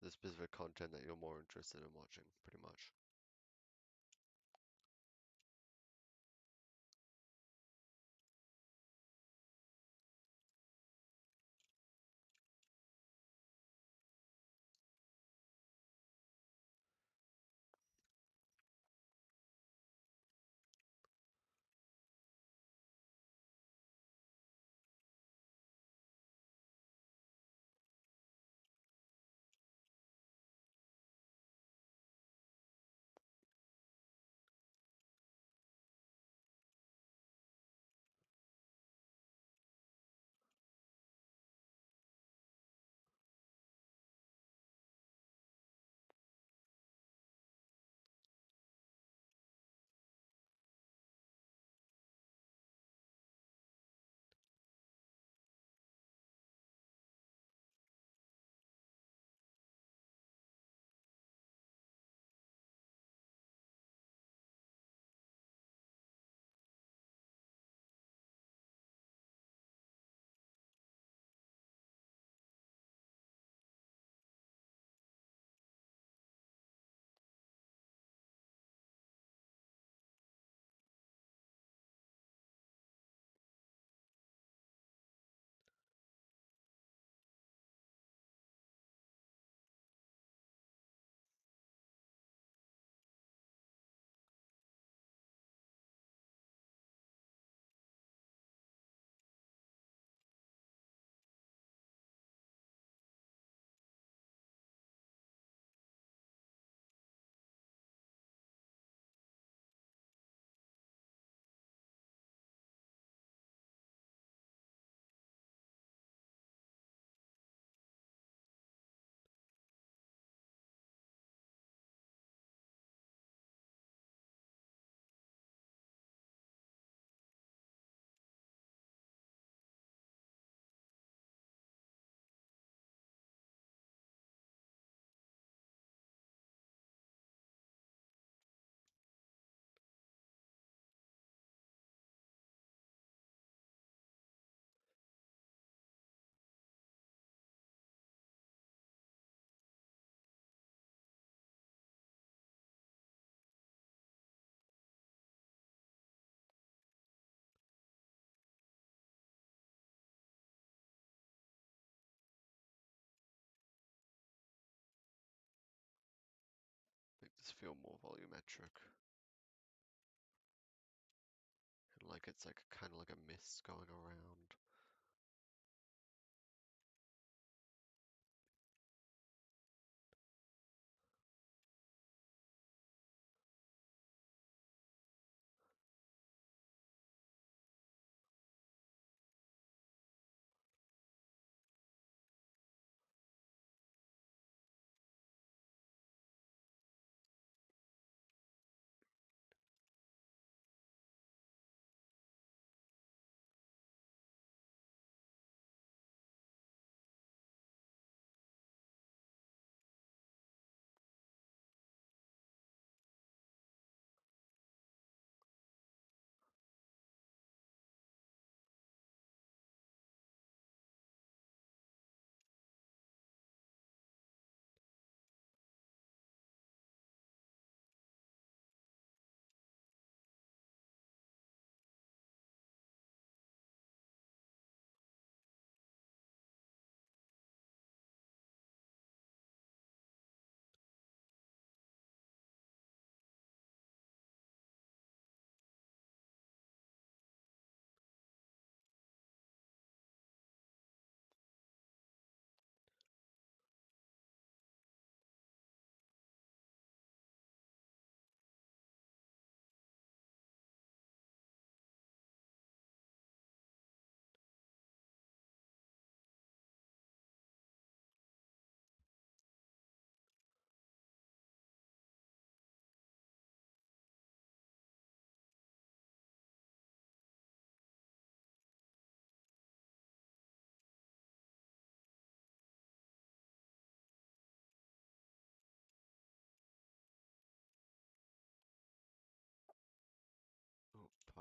the specific content that you're more interested in watching, pretty much. Make this feel more volumetric. And like it's like kind of like a mist going around.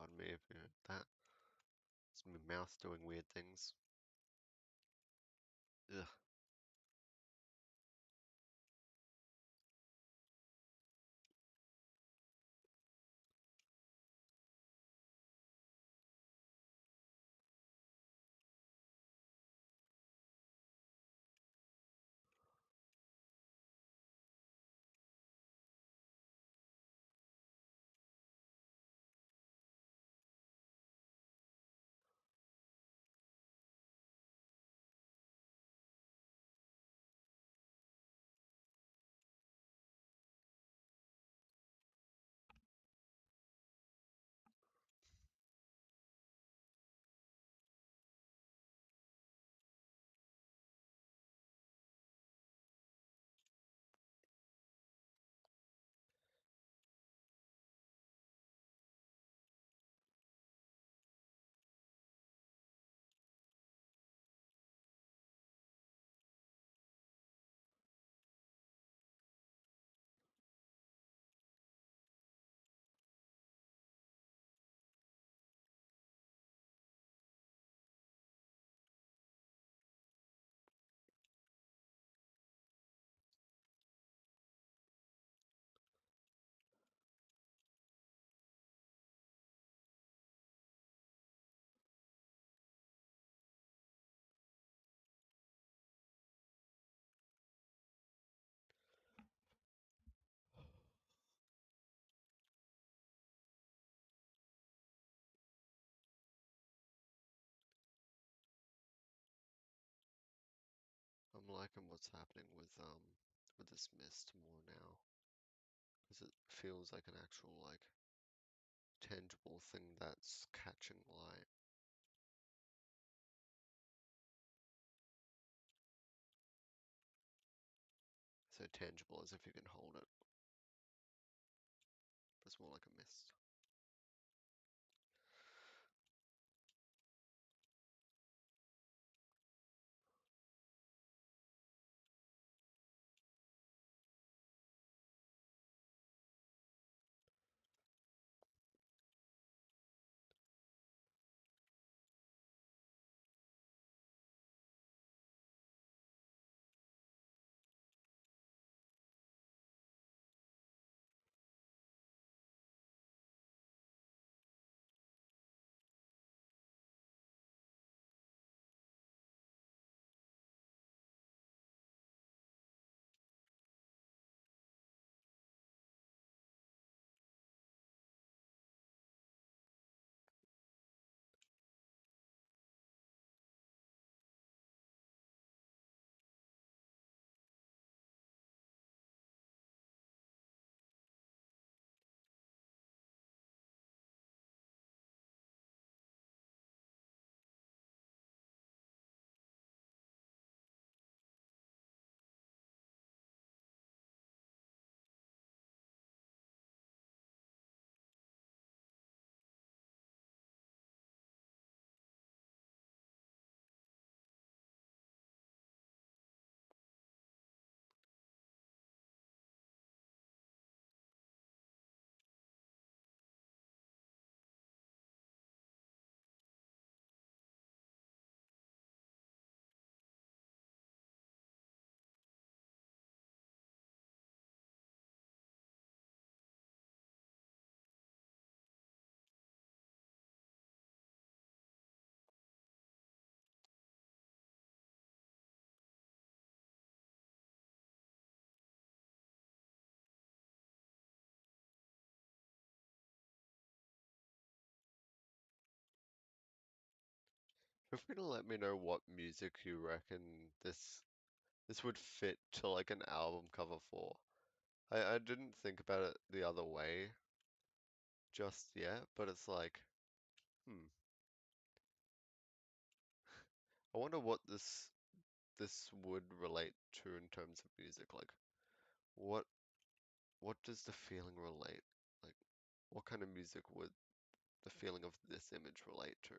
Pardon me if you heard that. It's my mouth doing weird things. Ugh. I'm liking what's happening with this mist more now. Because it feels like an actual like tangible thing that's catching light. So tangible as if you can hold it. But it's more like a mist. Feel free to let me know what music you reckon this would fit to like an album cover for. I didn't think about it the other way just yet, but it's like, hmm, I wonder what this would relate to in terms of music. Like, what what does the feeling relate? Like, what kind of music would the feeling of this image relate to?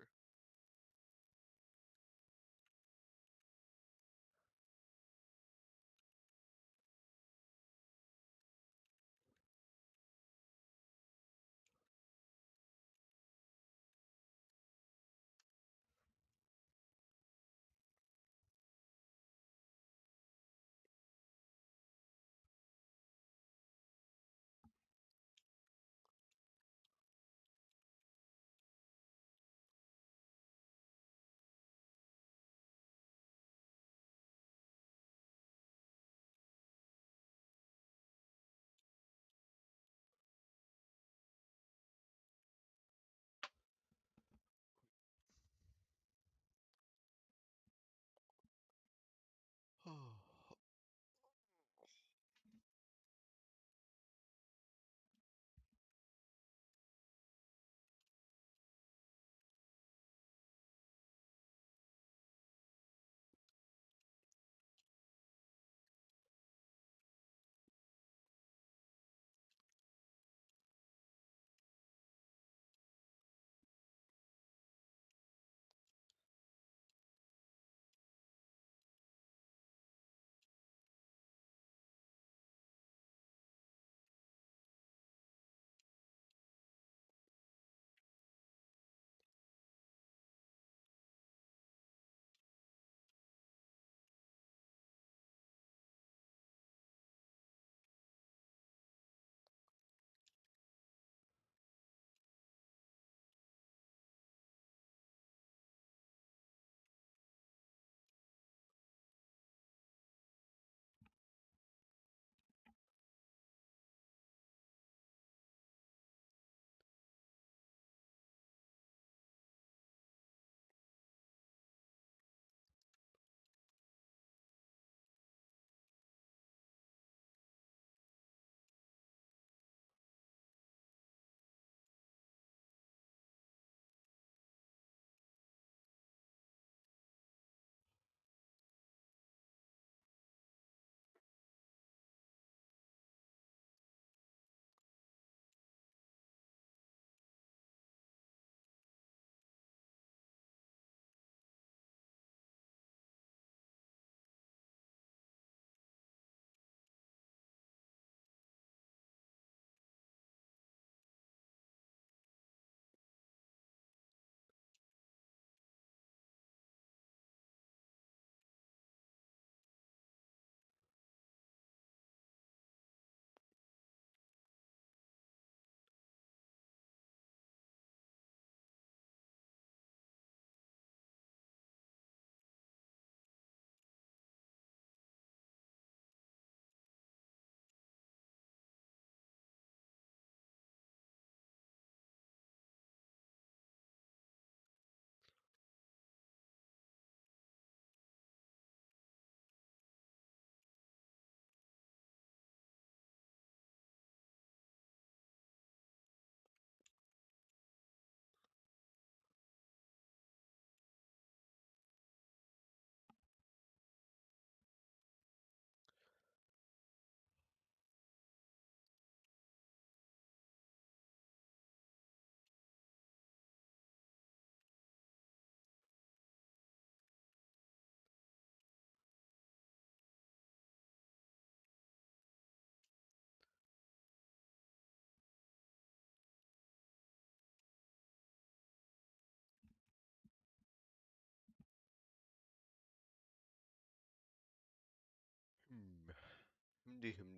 Him.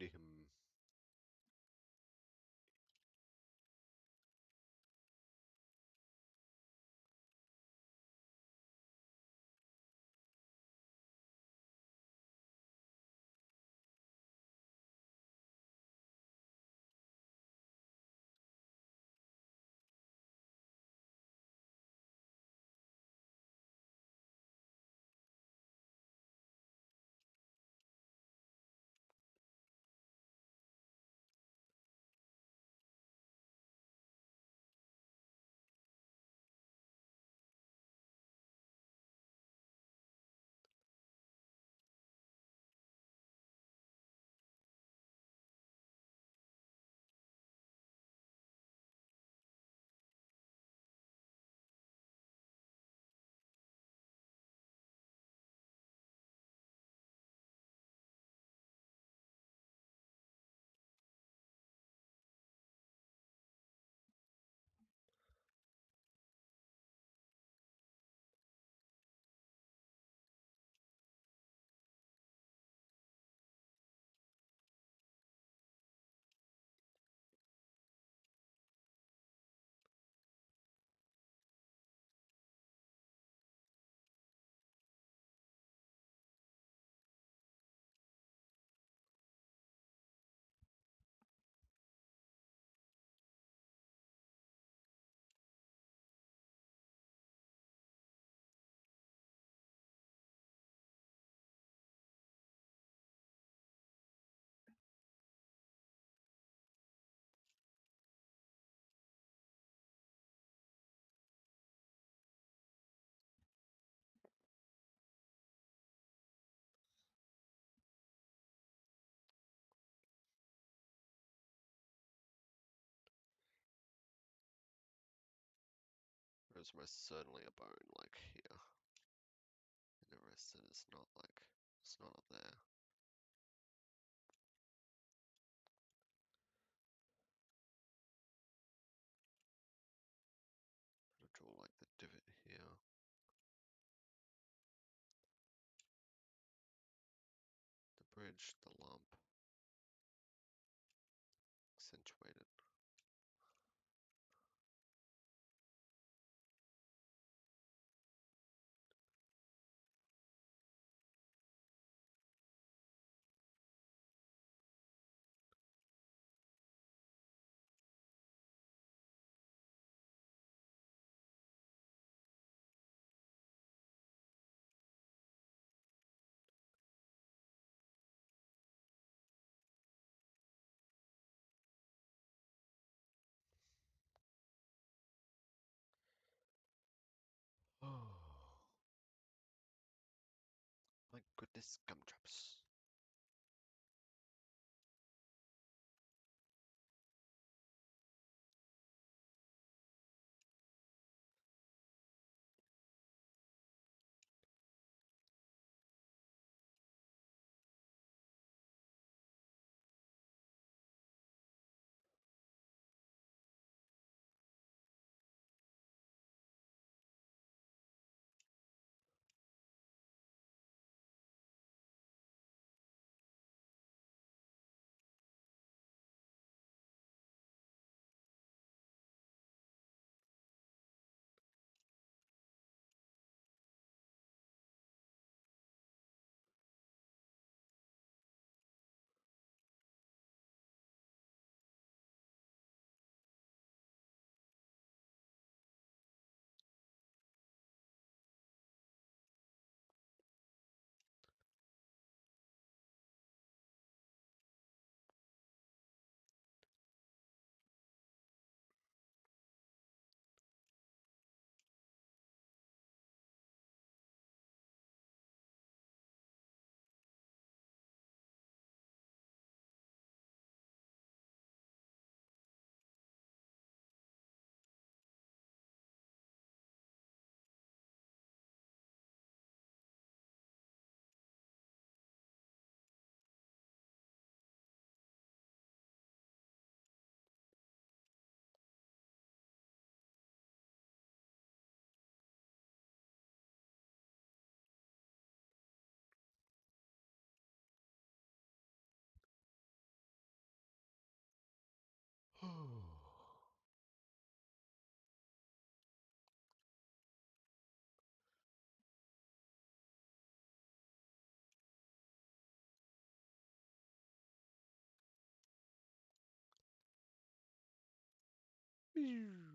There's most certainly a bone, like here. And the rest of it's not like, it's not up there. I'll draw like the divot here. The bridge, the lump. Accentuate it. Oh, my goodness, gumdrops. Alrighty,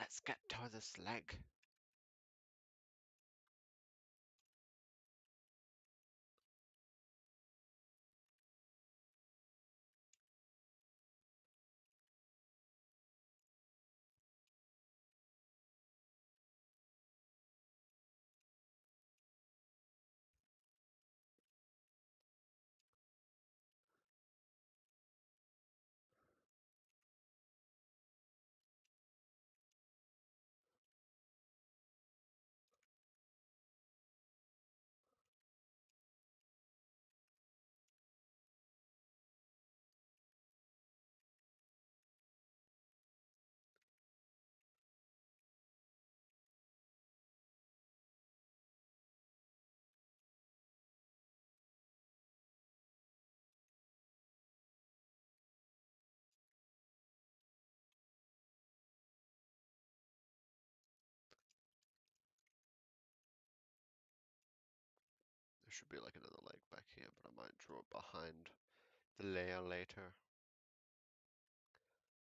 let's get to this leg. There should be like another leg back here, but I might draw it behind the layer later.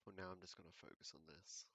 For now, I'm just going to focus on this.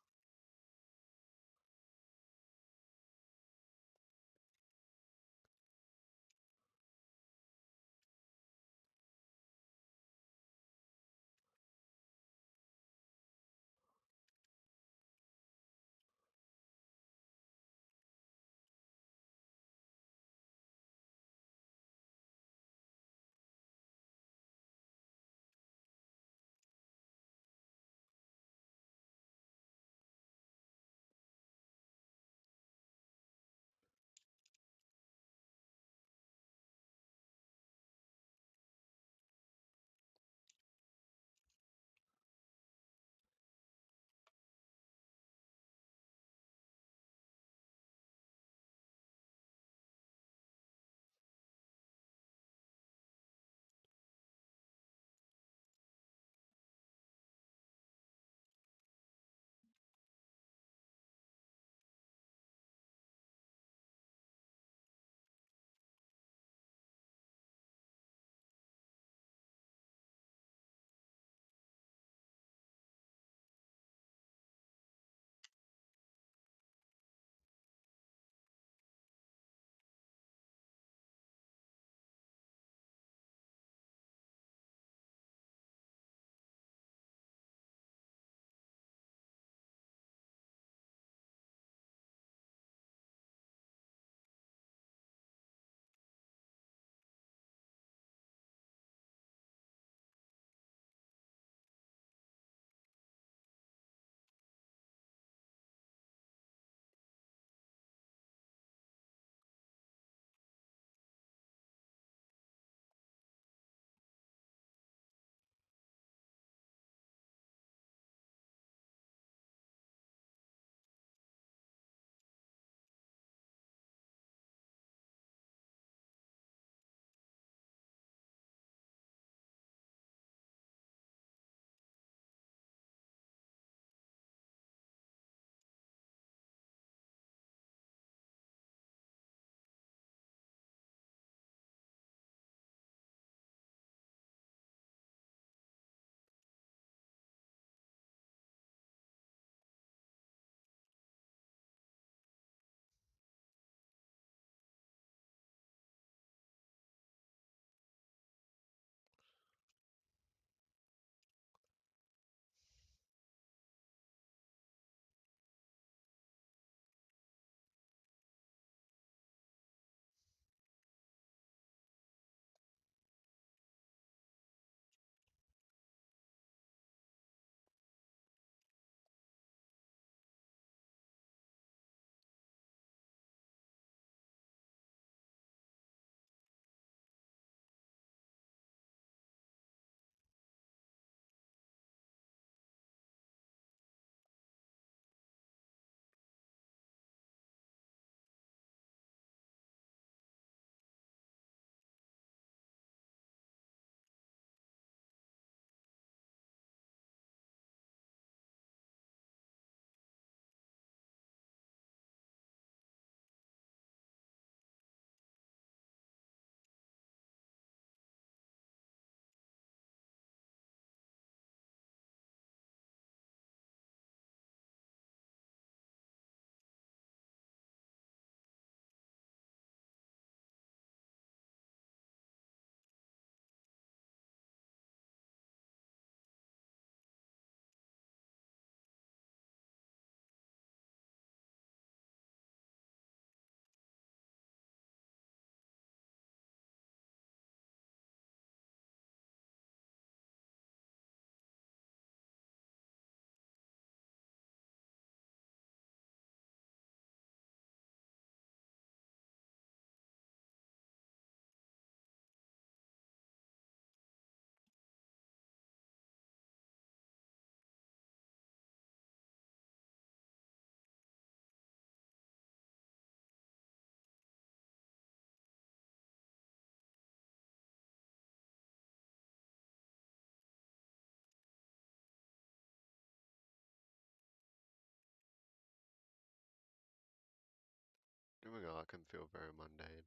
streaming art can feel very mundane,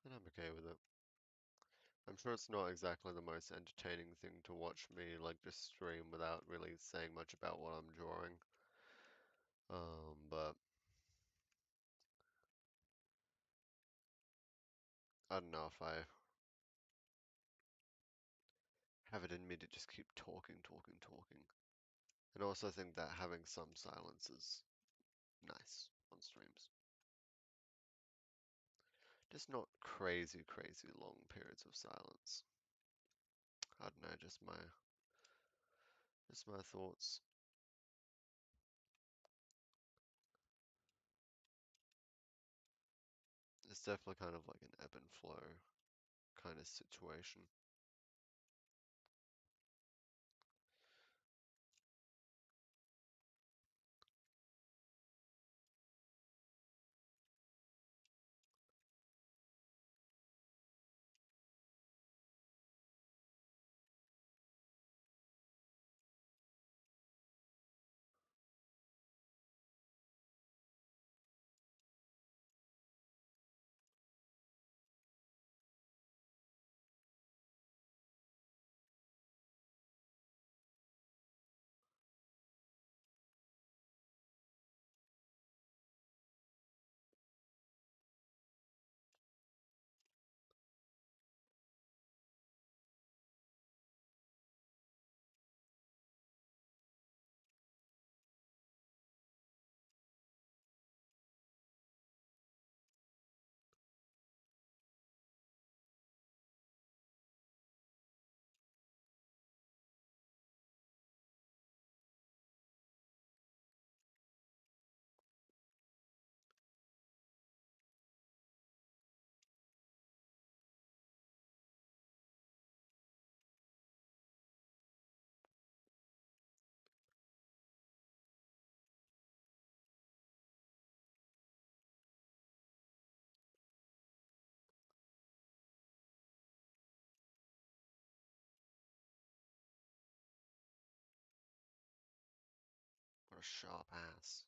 and I'm okay with it. I'm sure it's not exactly the most entertaining thing to watch me like just stream without really saying much about what I'm drawing. But I don't know if I have it in me to just keep talking, talking, talking. And also I think that having some silence is nice on streams. Just not crazy, crazy long periods of silence. I don't know, just my thoughts. It's definitely kind of like an ebb and flow kind of situation. What a sharp ass.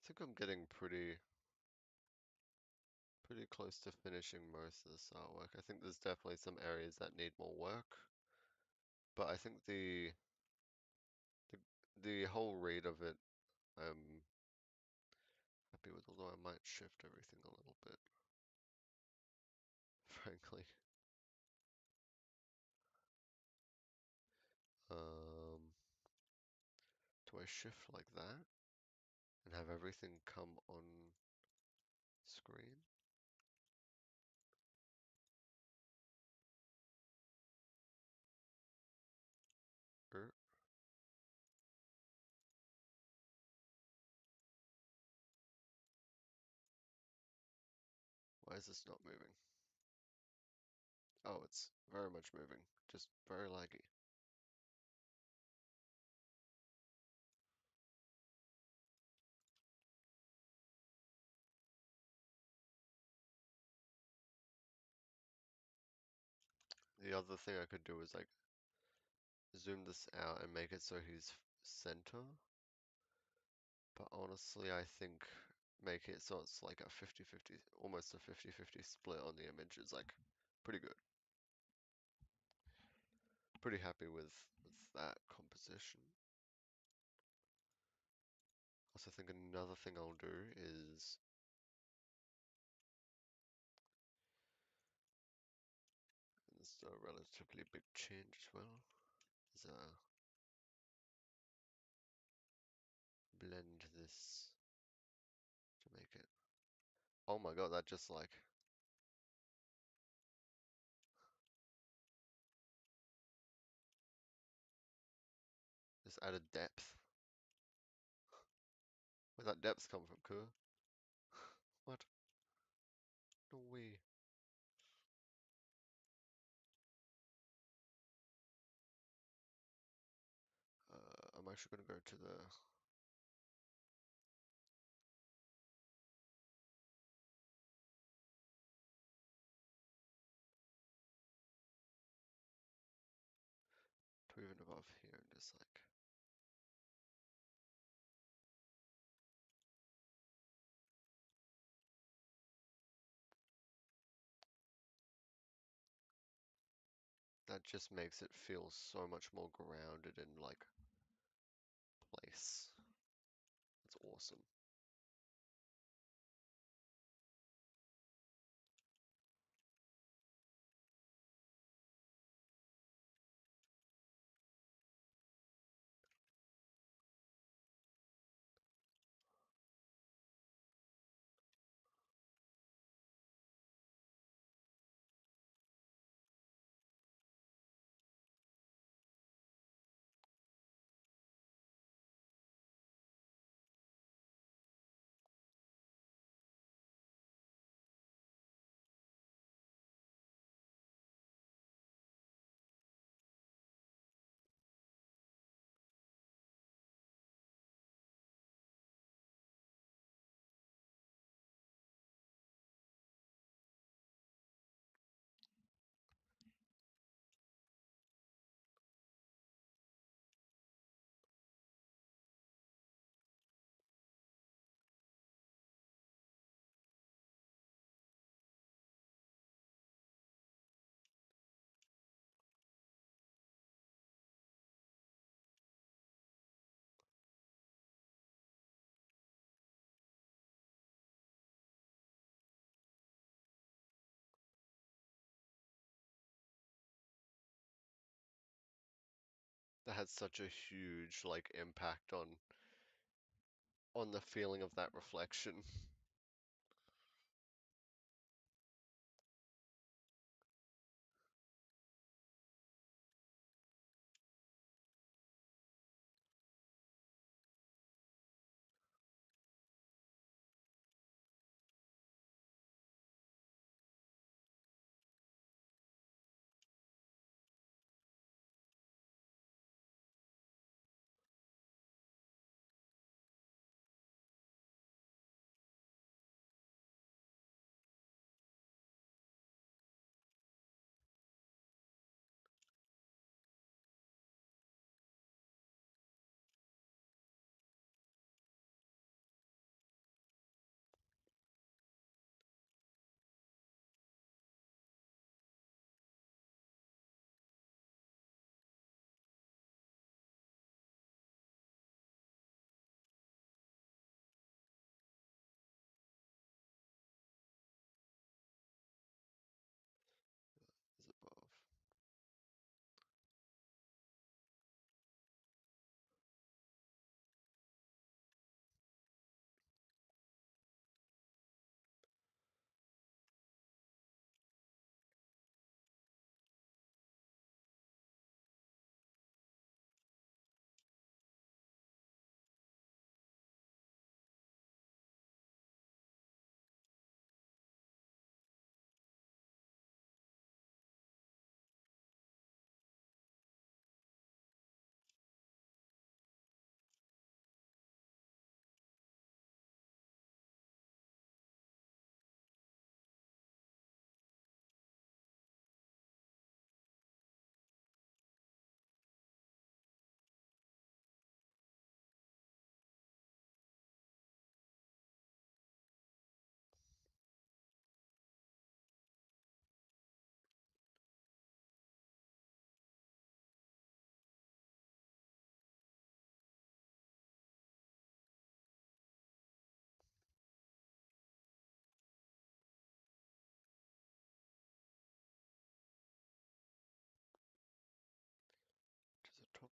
think I'm getting pretty close to finishing most of this artwork. I think there's definitely some areas that need more work, but I think the, the whole read of it I'm happy with, although I might shift everything a little bit, frankly. Um, do I shift like that and have everything come on screen? Er, why is this not moving? Oh, it's very much moving, just very laggy. The other thing I could do is like zoom this out and make it so he's center, but honestly I think make it so it's like a 50-50, almost a 50-50 split on the image is like pretty good. Pretty happy with that composition. Also think another thing I'll do is this is a relatively big change as well, is blend this to make it. Oh my god, that just like just added depth. Where'd that depth come from, Kur? What? No way. I'm actually gonna go to the to even above here and just like that just makes it feel so much more grounded in like place. It's awesome. That had such a huge like impact on the feeling of that reflection.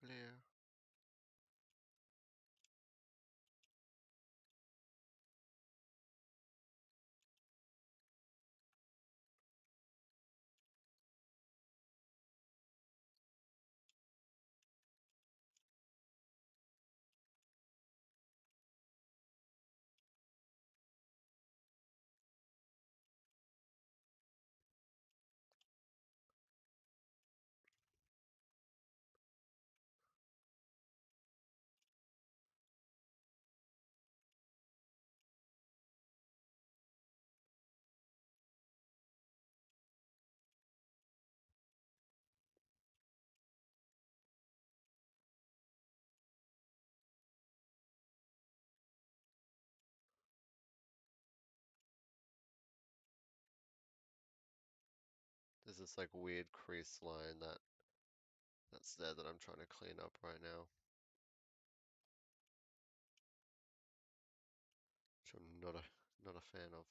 here. There's this like weird crease line that's there that I'm trying to clean up right now, which I'm not a fan of.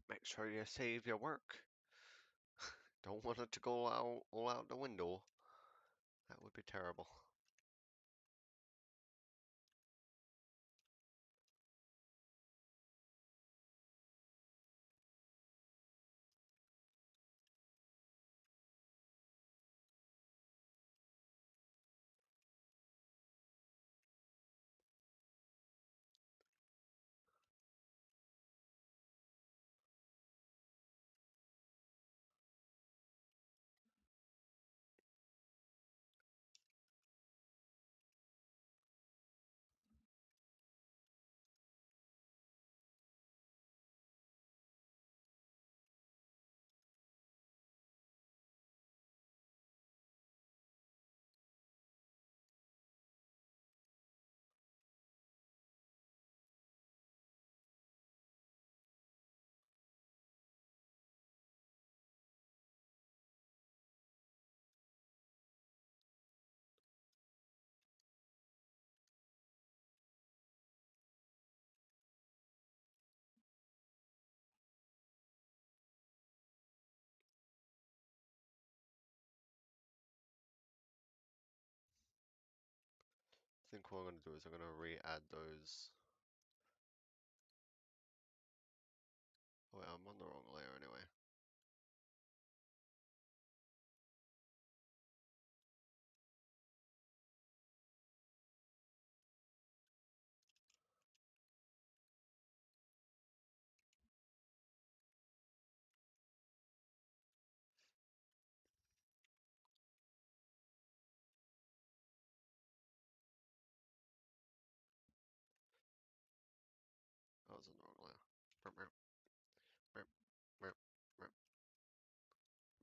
Make sure you save your work. Don't want it to go all out the window. That would be terrible. think what I'm gonna do is I'm gonna re-add those. Oh, wait, I'm on the wrong layer anyway. I was on the wrong layer. Merp, merp, merp, merp, merp,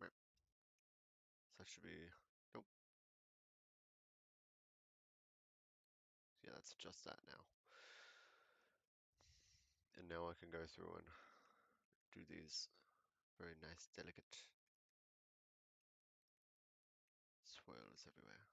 merp. So that should be, nope. Yeah, that's just that now. And now I can go through and do these very nice, delicate swirls everywhere.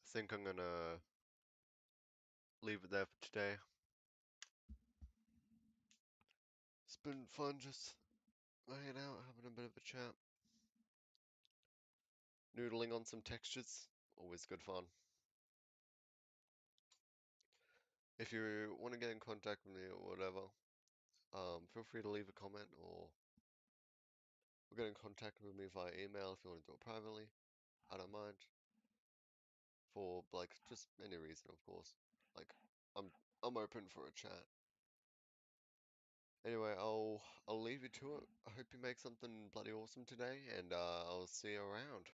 I think I'm gonna leave it there for today. It's been fun just hanging out, having a bit of a chat. Noodling on some textures, always good fun. If you want to get in contact with me or whatever, feel free to leave a comment or get in contact with me via email if you want to do it privately. I don't mind. For like just any reason, of course. Like I'm open for a chat. Anyway, I'll leave you to it. I hope you make something bloody awesome today, and I'll see you around.